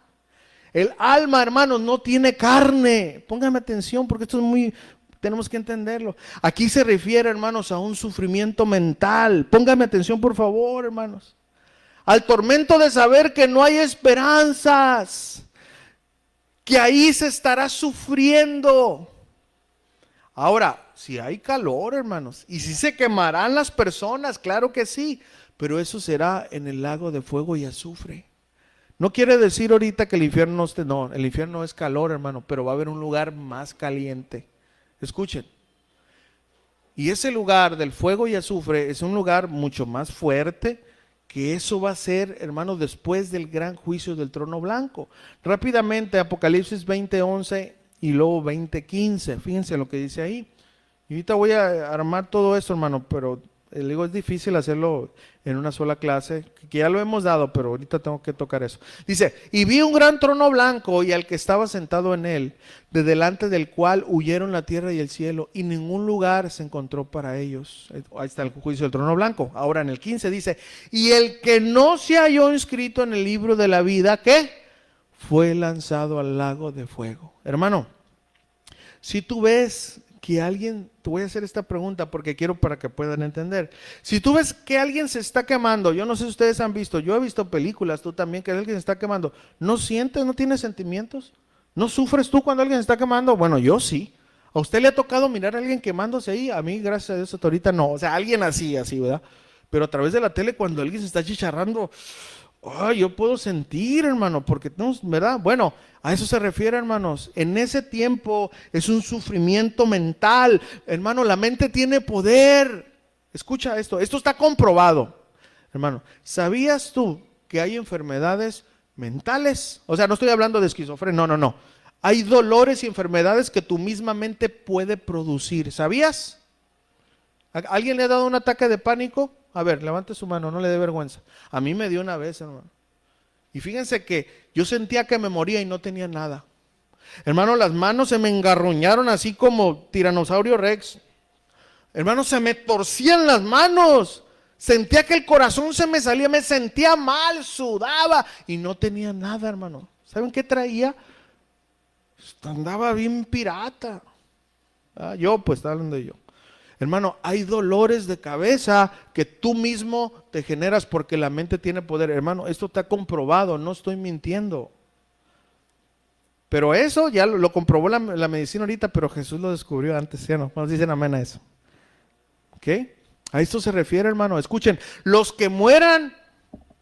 El alma, hermanos, no tiene carne. Pónganme atención porque esto es muy... Tenemos que entenderlo. Aquí se refiere, hermanos, a un sufrimiento mental. Pónganme atención, por favor, hermanos. Al tormento de saber que no hay esperanzas, que ahí se estará sufriendo. Ahora, si hay calor, hermanos, y si se quemarán las personas, claro que sí, pero eso será en el lago de fuego y azufre. No quiere decir ahorita que el infierno no, el infierno es calor, hermano, pero va a haber un lugar más caliente. Escuchen, y ese lugar del fuego y azufre es un lugar mucho más fuerte, que eso va a ser, hermanos, después del gran juicio del trono blanco. Rápidamente, Apocalipsis 20:11 y luego 20:15, fíjense lo que dice ahí. Y ahorita voy a armar todo esto, hermano, pero digo, es difícil hacerlo en una sola clase, que ya lo hemos dado, pero ahorita tengo que tocar eso. Dice, y vi un gran trono blanco y al que estaba sentado en él, de delante del cual huyeron la tierra y el cielo, y ningún lugar se encontró para ellos. Ahí está el juicio del trono blanco. Ahora en el 15 dice, y el que no se halló inscrito en el libro de la vida, ¿qué? Fue lanzado al lago de fuego. Hermano, si tú ves que alguien, te voy a hacer esta pregunta porque quiero para que puedan entender. Si tú ves que alguien se está quemando, yo no sé si ustedes han visto, yo he visto películas, tú también, que alguien se está quemando, ¿no sientes, no tienes sentimientos? ¿No sufres tú cuando alguien se está quemando? Bueno, yo sí. ¿A usted le ha tocado mirar a alguien quemándose ahí? A mí, gracias a Dios, hasta ahorita no. O sea, alguien así, ¿verdad? Pero a través de la tele, cuando alguien se está chicharrando, oh, yo puedo sentir, hermano, porque no, ¿verdad? Bueno, a eso se refiere, hermanos. En ese tiempo es un sufrimiento mental. Hermano, la mente tiene poder. Escucha esto está comprobado. Hermano, ¿sabías tú que hay enfermedades mentales? O sea, no estoy hablando de esquizofrenia, no. Hay dolores y enfermedades que tu misma mente puede producir. ¿Sabías? ¿Alguien le ha dado un ataque de pánico? A ver, levante su mano, no le dé vergüenza. A mí me dio una vez, hermano. Y fíjense que yo sentía que me moría y no tenía nada. Hermano, las manos se me engarruñaron así como tiranosaurio Rex. Hermano, se me torcían las manos. Sentía que el corazón se me salía, me sentía mal, sudaba y no tenía nada, hermano. ¿Saben qué traía? Andaba bien pirata. Yo, pues, estaba hablando de yo. Hermano, hay dolores de cabeza que tú mismo te generas porque la mente tiene poder. Hermano, esto está comprobado, no estoy mintiendo. Pero eso ya lo comprobó la medicina ahorita, pero Jesús lo descubrió antes, ¿sí o no? ¿Cuántos dicen amén a eso? ¿Ok? A esto se refiere, hermano. Escuchen, los que mueran,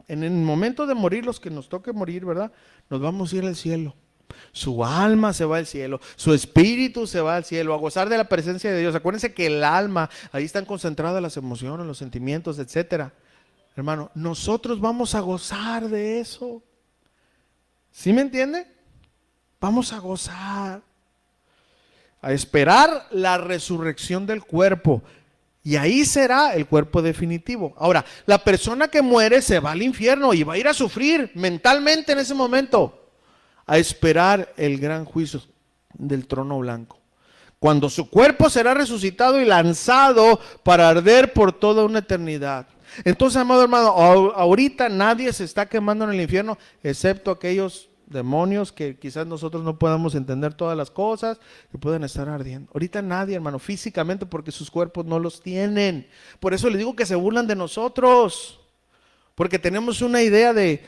en el momento de morir, los que nos toque morir, ¿verdad? Nos vamos a ir al cielo. Su alma se va al cielo, su espíritu se va al cielo, a gozar de la presencia de Dios. Acuérdense que el alma, ahí están concentradas las emociones, los sentimientos, etcétera. Hermano, nosotros vamos a gozar de eso. ¿Sí me entiende? Vamos a gozar, a esperar la resurrección del cuerpo. Y ahí será el cuerpo definitivo. Ahora, la persona que muere se va al infierno y va a ir a sufrir mentalmente en ese momento, a esperar el gran juicio del trono blanco, cuando su cuerpo será resucitado y lanzado para arder por toda una eternidad. Entonces, amado hermano, ahorita nadie se está quemando en el infierno, excepto aquellos demonios que quizás nosotros no podamos entender todas las cosas, que pueden estar ardiendo. Ahorita nadie, hermano, físicamente, porque sus cuerpos no los tienen. Por eso les digo que se burlan de nosotros, porque tenemos una idea de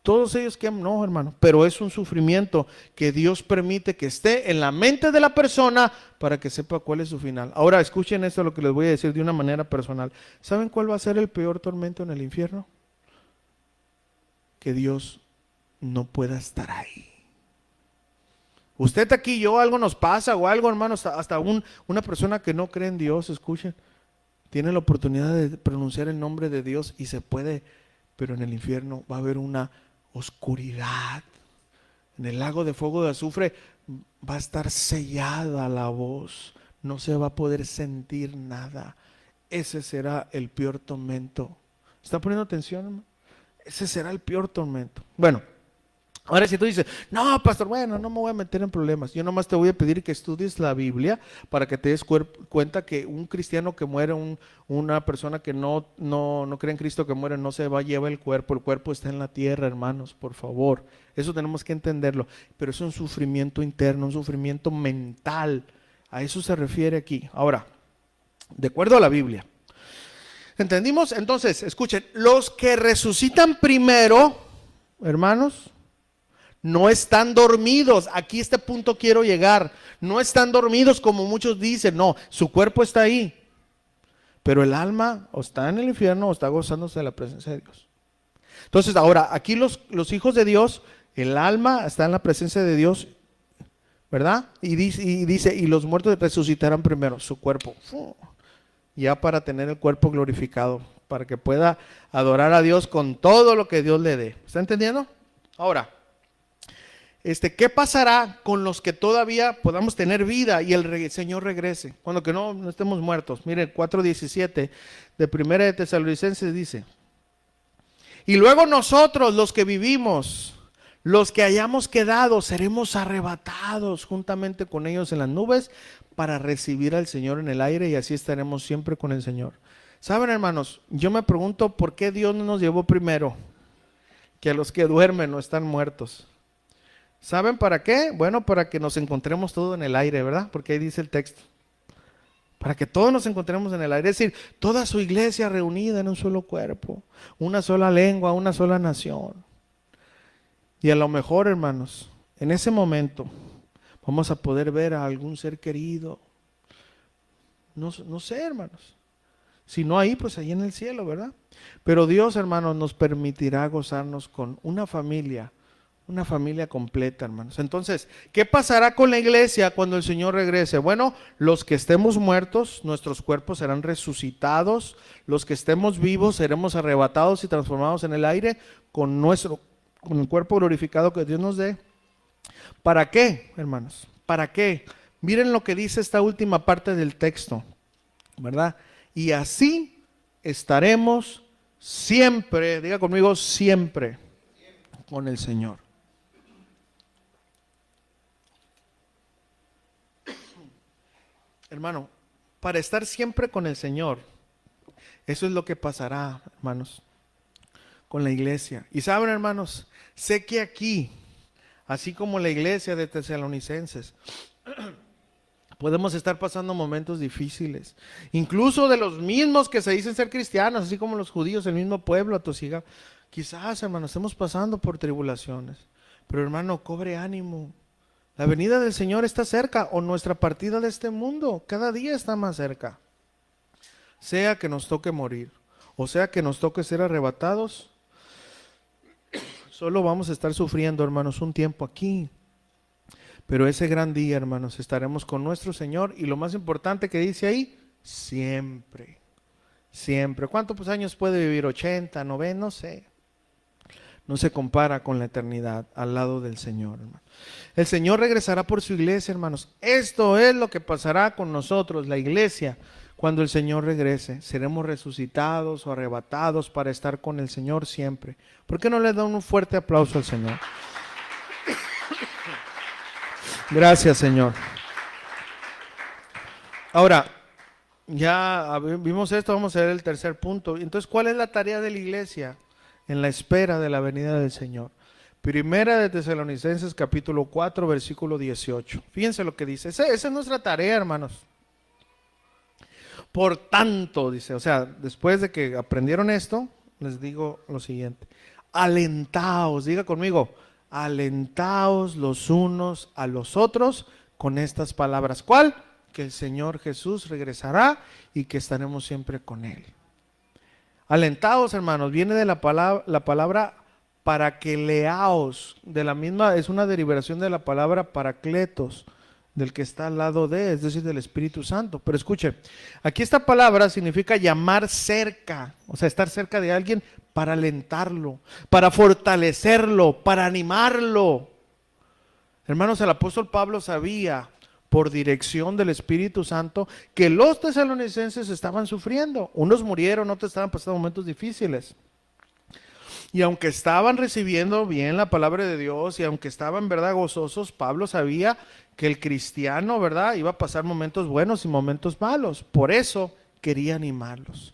todos ellos que no, hermano, pero es un sufrimiento que Dios permite que esté en la mente de la persona para que sepa cuál es su final. Ahora escuchen esto, lo que les voy a decir de una manera personal. ¿Saben cuál va a ser el peor tormento en el infierno? Que Dios no pueda estar ahí. Usted aquí, yo, algo nos pasa o algo, hermano, hasta una persona que no cree en Dios, escuchen, tiene la oportunidad de pronunciar el nombre de Dios y se puede, pero en el infierno va a haber una oscuridad. En el lago de fuego de azufre va a estar sellada la voz, no se va a poder sentir nada. Ese será el peor tormento. ¿Está poniendo atención, hermano? Ese será el peor tormento. Bueno, ahora si tú dices, no, pastor, bueno, no me voy a meter en problemas. Yo nomás te voy a pedir que estudies la Biblia para que te des cuenta que un cristiano que muere, una persona que no cree en Cristo que muere, no se va a llevar el cuerpo está en la tierra, hermanos, por favor. Eso tenemos que entenderlo. Pero es un sufrimiento interno, un sufrimiento mental. A eso se refiere aquí. Ahora, de acuerdo a la Biblia. ¿Entendimos? Entonces, escuchen, los que resucitan primero, hermanos, no están dormidos. Aquí este punto quiero llegar. No están dormidos como muchos dicen. No, su cuerpo está ahí. Pero el alma o está en el infierno o está gozándose de la presencia de Dios. Entonces ahora, aquí los hijos de Dios, el alma está en la presencia de Dios, ¿verdad? Y dice, y los muertos resucitarán primero, su cuerpo. Ya para tener el cuerpo glorificado, para que pueda adorar a Dios con todo lo que Dios le dé. ¿Está entendiendo? Ahora, ¿qué pasará con los que todavía podamos tener vida y el Señor regrese? Cuando que no estemos muertos. Miren, 4:17 de Primera de Tesalonicenses dice: y luego nosotros, los que vivimos, los que hayamos quedado, seremos arrebatados juntamente con ellos en las nubes para recibir al Señor en el aire, y así estaremos siempre con el Señor. ¿Saben, hermanos? Yo me pregunto por qué Dios no nos llevó primero que a los que duermen o están muertos. ¿Saben para qué? Bueno, para que nos encontremos todos en el aire, ¿verdad? Porque ahí dice el texto. Para que todos nos encontremos en el aire. Es decir, toda su iglesia reunida en un solo cuerpo, una sola lengua, una sola nación. Y a lo mejor, hermanos, en ese momento vamos a poder ver a algún ser querido. No sé, hermanos. Si no ahí, pues ahí en el cielo, ¿verdad? Pero Dios, hermanos, nos permitirá gozarnos con una familia completa, hermanos. Entonces, ¿qué pasará con la iglesia cuando el Señor regrese? Bueno, los que estemos muertos, nuestros cuerpos serán resucitados. Los que estemos vivos seremos arrebatados y transformados en el aire con el cuerpo glorificado que Dios nos dé. ¿Para qué, hermanos? ¿Para qué? Miren lo que dice esta última parte del texto, ¿verdad? Y así estaremos siempre, diga conmigo, siempre con el Señor. Hermano, para estar siempre con el Señor, eso es lo que pasará, hermanos, con la iglesia. Y saben, hermanos, sé que aquí, así como la iglesia de Tesalonicenses, podemos estar pasando momentos difíciles, incluso de los mismos que se dicen ser cristianos, así como los judíos, el mismo pueblo, Atosiga. Quizás, hermano, estemos pasando por tribulaciones, pero hermano, cobre ánimo. La venida del Señor está cerca, o nuestra partida de este mundo cada día está más cerca. Sea que nos toque morir, o sea que nos toque ser arrebatados, solo vamos a estar sufriendo, hermanos, un tiempo aquí. Pero ese gran día, hermanos, estaremos con nuestro Señor, y lo más importante que dice ahí, siempre, siempre. ¿Cuántos años puede vivir? 80, 90, no sé. No se compara con la eternidad al lado del Señor, hermano. El Señor regresará por su iglesia, hermanos. Esto es lo que pasará con nosotros, la iglesia, cuando el Señor regrese. Seremos resucitados o arrebatados para estar con el Señor siempre. ¿Por qué no le dan un fuerte aplauso al Señor? Gracias, Señor. Ahora, ya vimos esto, vamos a ver el tercer punto. Entonces, ¿cuál es la tarea de la iglesia en la espera de la venida del Señor? Primera de Tesalonicenses capítulo 4, versículo 18. Fíjense lo que dice. Esa es nuestra tarea, hermanos. Por tanto, dice, o sea, después de que aprendieron esto, les digo lo siguiente. Alentaos, diga conmigo, alentaos los unos a los otros con estas palabras. ¿Cuál? Que el Señor Jesús regresará y que estaremos siempre con Él. Alentaos, hermanos, viene de la palabra paraqueleaos, de la misma, es una derivación de la palabra paracletos, del que está al lado de, es decir, del Espíritu Santo. Pero escuche, aquí esta palabra significa llamar cerca, o sea, estar cerca de alguien para alentarlo, para fortalecerlo, para animarlo. Hermanos, el apóstol Pablo sabía, por dirección del Espíritu Santo, que los tesalonicenses estaban sufriendo. Unos murieron, otros estaban pasando momentos difíciles. Y aunque estaban recibiendo bien la palabra de Dios, y aunque estaban, ¿verdad?, gozosos, Pablo sabía que el cristiano, ¿verdad?, iba a pasar momentos buenos y momentos malos. Por eso quería animarlos.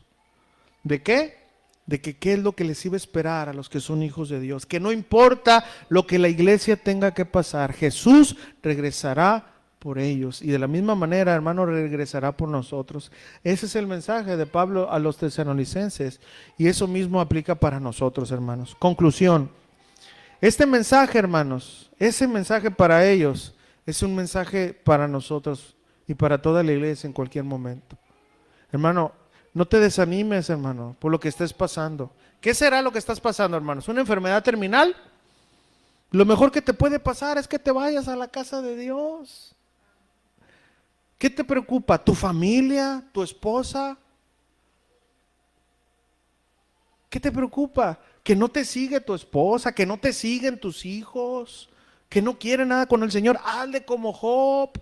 ¿De qué? De que qué es lo que les iba a esperar a los que son hijos de Dios. Que no importa lo que la iglesia tenga que pasar, Jesús regresará por ellos, y de la misma manera, hermano, regresará por nosotros. Ese es el mensaje de Pablo a los tesalonicenses, y eso mismo aplica para nosotros, hermanos. Conclusión: este mensaje, hermanos, ese mensaje para ellos es un mensaje para nosotros y para toda la iglesia en cualquier momento. Hermano, no te desanimes, hermano, por lo que estés pasando. ¿Qué será lo que estás pasando, hermanos? ¿Una enfermedad terminal? Lo mejor que te puede pasar es que te vayas a la casa de Dios. ¿Qué te preocupa? ¿Tu familia? ¿Tu esposa? ¿Qué te preocupa? ¿Que no te sigue tu esposa? ¿Que no te siguen tus hijos? ¿Que no quieren nada con el Señor? Hazle como Job.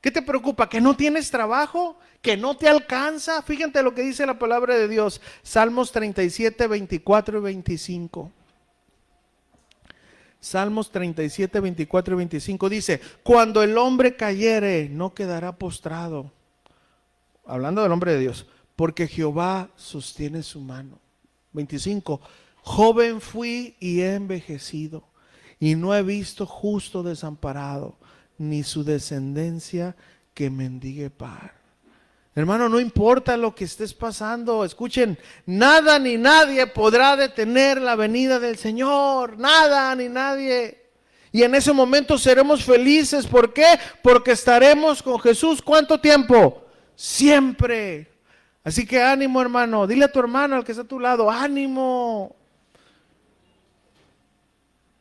¿Qué te preocupa? ¿Que no tienes trabajo? ¿Que no te alcanza? Fíjate lo que dice la palabra de Dios. Salmos 37, 24 y 25. Salmos 37, 24 y 25 dice: cuando el hombre cayere, no quedará postrado. Hablando del hombre de Dios, porque Jehová sostiene su mano. 25. Joven fui y he envejecido, y no he visto justo desamparado, ni su descendencia que mendigue pan. Hermano, no importa lo que estés pasando, escuchen, nada ni nadie podrá detener la venida del Señor, nada ni nadie. Y en ese momento seremos felices. ¿Por qué? Porque estaremos con Jesús. ¿Cuánto tiempo? Siempre. Así que ánimo, hermano. Dile a tu hermano, al que está a tu lado, ánimo.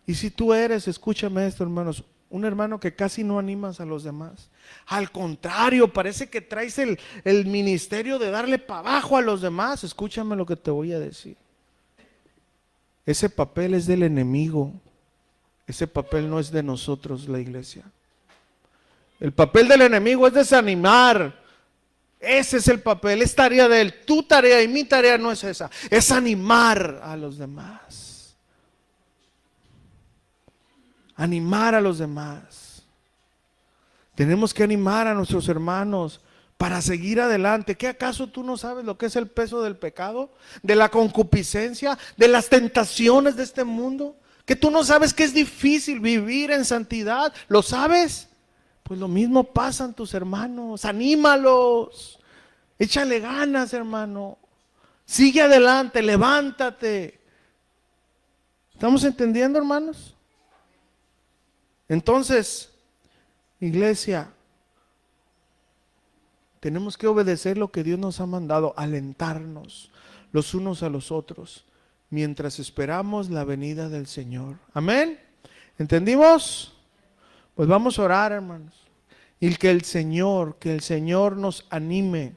Y si tú eres, escúchame esto, hermanos, un hermano que casi no animas a los demás. Al contrario, parece que traes el ministerio de darle para abajo a los demás. Escúchame lo que te voy a decir. Ese papel es del enemigo. Ese papel no es de nosotros, la iglesia. El papel del enemigo es desanimar. Ese es el papel, es tarea de él. Tu tarea y mi tarea no es esa. Es animar a los demás. Animar a los demás. Tenemos que animar a nuestros hermanos. para seguir adelante. ¿Qué acaso tú no sabes lo que es el peso del pecado, de la concupiscencia, de las tentaciones de este mundo? ¿Que tú no sabes que es difícil vivir en santidad? ¿Lo sabes? Pues lo mismo pasan tus hermanos. Anímalos, échale ganas, hermano, sigue adelante, levántate. ¿Estamos entendiendo, hermanos? Entonces, iglesia, tenemos que obedecer lo que Dios nos ha mandado, alentarnos los unos a los otros, mientras esperamos la venida del Señor. Amén. ¿Entendimos? Pues vamos a orar, hermanos. Y que el Señor nos anime,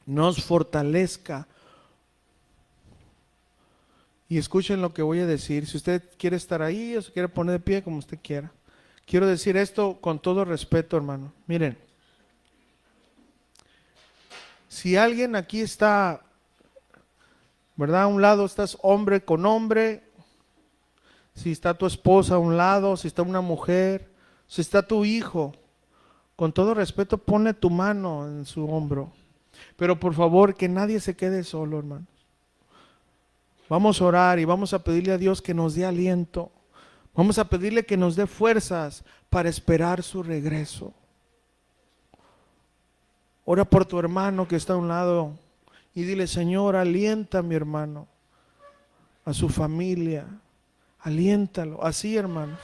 nos fortalezca. Y escuchen lo que voy a decir. Si usted quiere estar ahí o se quiere poner de pie, como usted quiera. Quiero decir esto con todo respeto, hermano. Miren, si alguien aquí está, ¿verdad? A un lado estás hombre con hombre. Si está tu esposa a un lado, si está una mujer, si está tu hijo, con todo respeto, pone tu mano en su hombro. Pero por favor, que nadie se quede solo, hermanos. Vamos a orar y vamos a pedirle a Dios que nos dé aliento. Vamos a pedirle que nos dé fuerzas para esperar su regreso. Ora por tu hermano que está a un lado y dile: Señor, alienta a mi hermano, a su familia, aliéntalo. Así, hermanos,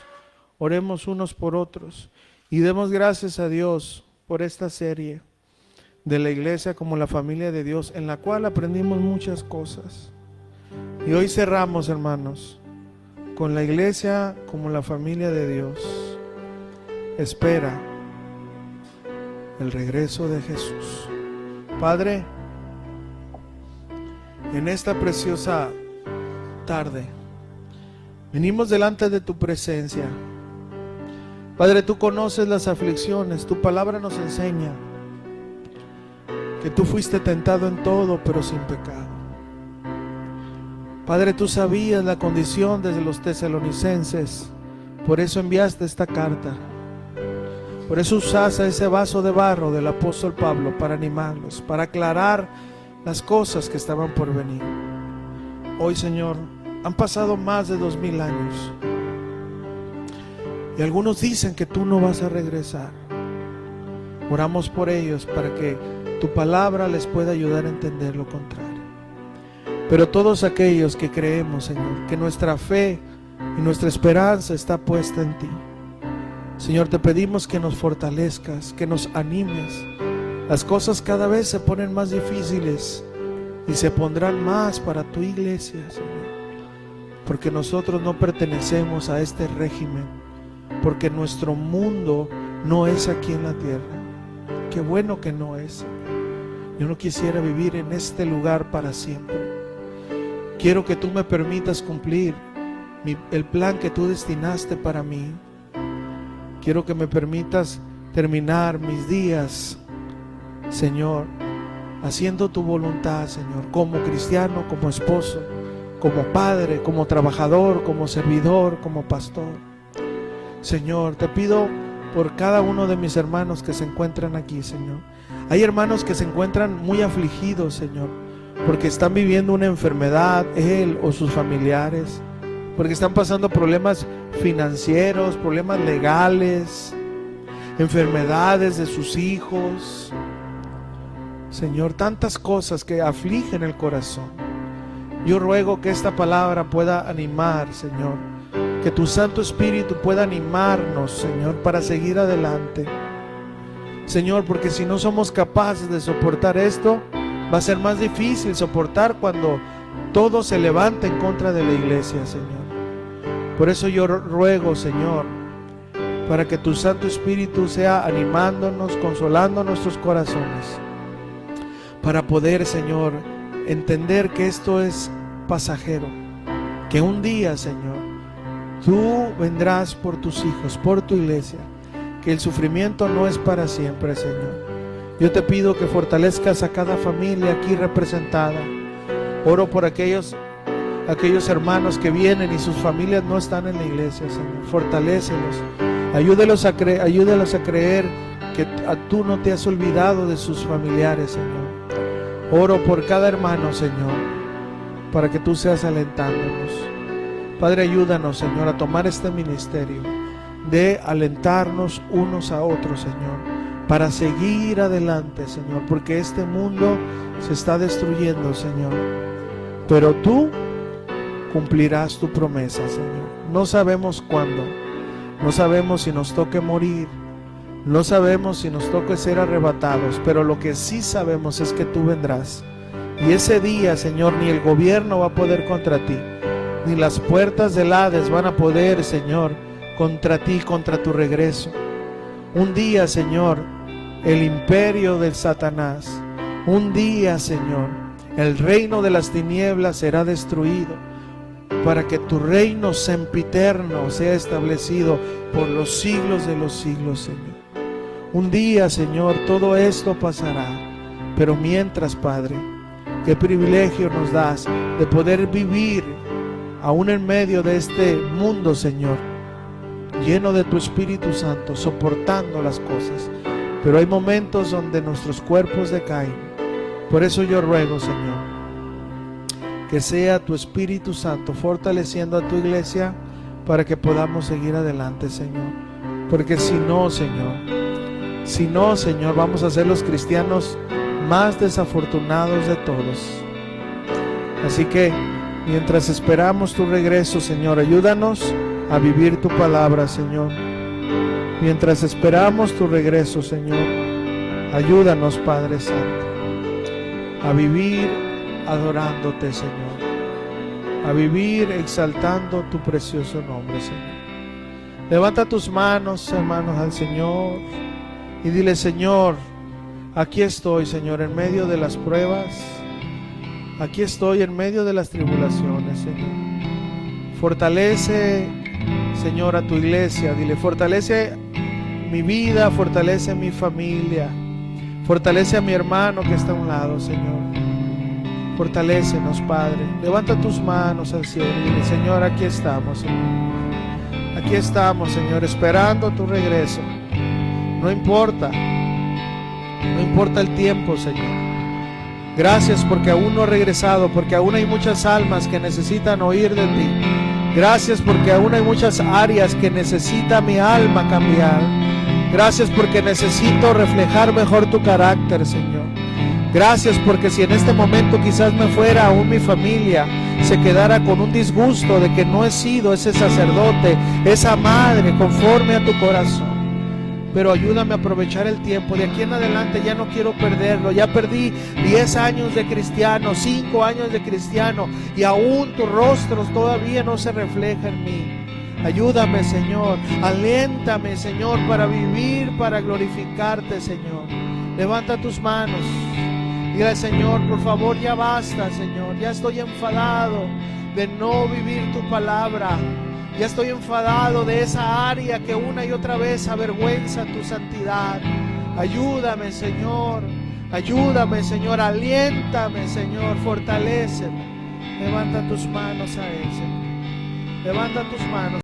oremos unos por otros y demos gracias a Dios por esta serie de la iglesia como la familia de Dios, en la cual aprendimos muchas cosas. Y hoy cerramos, hermanos, con la iglesia como la familia de Dios. Espera el regreso de Jesús. Padre, en esta preciosa tarde, venimos delante de tu presencia. Padre, tú conoces las aflicciones, tu palabra nos enseña que tú fuiste tentado en todo, pero sin pecado. Padre, tú sabías la condición de los tesalonicenses, por eso enviaste esta carta. Por eso usaste ese vaso de barro del apóstol Pablo para animarlos, para aclarar las cosas que estaban por venir. Hoy, Señor, han pasado más de 2000 años y algunos dicen que tú no vas a regresar. Oramos por ellos para que tu palabra les pueda ayudar a entender lo contrario. Pero todos aquellos que creemos, Señor, que nuestra fe y nuestra esperanza está puesta en ti, Señor, te pedimos que nos fortalezcas, que nos animes. Las cosas cada vez se ponen más difíciles y se pondrán más para tu iglesia, Señor, porque nosotros no pertenecemos a este régimen, porque nuestro mundo no es aquí en la tierra. Qué bueno que no es. Yo no quisiera vivir en este lugar para siempre. Quiero que tú me permitas cumplir el plan que tú destinaste para mí. Quiero que me permitas terminar mis días, Señor, haciendo tu voluntad, Señor, como cristiano, como esposo, como padre, como trabajador, como servidor, como pastor. Señor, te pido por cada uno de mis hermanos que se encuentran aquí, Señor. Hay hermanos que se encuentran muy afligidos, Señor, porque están viviendo una enfermedad, él o sus familiares, porque están pasando problemas financieros, problemas legales, enfermedades de sus hijos. Señor, tantas cosas que afligen el corazón. Yo ruego que esta palabra pueda animar, Señor, que tu Santo Espíritu pueda animarnos, Señor, para seguir adelante. Señor, porque si no somos capaces de soportar esto, va a ser más difícil soportar cuando todo se levanta en contra de la iglesia, Señor. Por eso yo ruego, Señor, para que tu Santo Espíritu sea animándonos, consolando nuestros corazones, para poder, Señor, entender que esto es pasajero, que un día, Señor, tú vendrás por tus hijos, por tu iglesia, que el sufrimiento no es para siempre, Señor. Yo te pido que fortalezcas a cada familia aquí representada. Oro por aquellos hermanos que vienen y sus familias no están en la iglesia, Señor. Fortalécelos, ayúdelos a creer que tú no te has olvidado de sus familiares, Señor. Oro por cada hermano, Señor, para que tú seas alentándonos. Padre, ayúdanos, Señor, a tomar este ministerio de alentarnos unos a otros, Señor, para seguir adelante, Señor, porque este mundo se está destruyendo, Señor, pero tú cumplirás tu promesa, Señor. No sabemos cuándo, no sabemos si nos toque morir, no sabemos si nos toque ser arrebatados, pero lo que sí sabemos es que tú vendrás. Y ese día, Señor, ni el gobierno va a poder contra ti, ni las puertas del Hades van a poder, Señor, contra ti, contra tu regreso. Un día, Señor, el imperio del Satanás, un día, Señor, el reino de las tinieblas será destruido, para que tu reino sempiterno sea establecido por los siglos de los siglos, Señor. Un día, Señor, todo esto pasará, pero mientras, Padre, qué privilegio nos das de poder vivir aún en medio de este mundo, Señor, lleno de tu Espíritu Santo, soportando las cosas. Pero hay momentos donde nuestros cuerpos decaen. Por eso yo ruego, Señor, que sea tu Espíritu Santo fortaleciendo a tu iglesia para que podamos seguir adelante, Señor. Porque si no, Señor, vamos a ser los cristianos más desafortunados de todos. Así que mientras esperamos tu regreso, Señor, ayúdanos a vivir tu palabra, Señor. Mientras esperamos tu regreso, Señor, ayúdanos, Padre Santo, a vivir adorándote, Señor, a vivir exaltando tu precioso nombre, Señor. Levanta tus manos, hermanos, al Señor y dile: Señor, aquí estoy, Señor, en medio de las pruebas. Aquí estoy en medio de las tribulaciones, Señor. Fortalece, Señor, a tu iglesia. Dile: fortalece mi vida, fortalece mi familia, fortalece a mi hermano que está a un lado, Señor. Fortalécenos, Padre. Levanta tus manos al cielo y dile: Señor, aquí estamos, Señor. Aquí estamos, Señor, esperando tu regreso. No importa el tiempo, Señor. Gracias porque aún no he regresado, porque aún hay muchas almas que necesitan oír de ti. Gracias porque aún hay muchas áreas que necesita mi alma cambiar. Gracias porque necesito reflejar mejor tu carácter, Señor. Gracias porque si en este momento quizás me fuera, aún mi familia se quedara con un disgusto de que no he sido ese sacerdote, esa madre conforme a tu corazón. Pero ayúdame a aprovechar el tiempo. De aquí en adelante ya no quiero perderlo. Ya perdí 10 años de cristiano, 5 años de cristiano, y aún tu rostro todavía no se refleja en mí. Ayúdame, Señor. Aléntame, Señor, para vivir, para glorificarte, Señor. Levanta tus manos. Dile al Señor: por favor, ya basta, Señor. Ya estoy enfadado de no vivir tu palabra. Ya estoy enfadado de esa área que una y otra vez avergüenza tu santidad. Ayúdame, Señor. Ayúdame, Señor. Aliéntame, Señor. Fortaléceme. Levanta tus manos a Él, Señor. Levanta tus manos.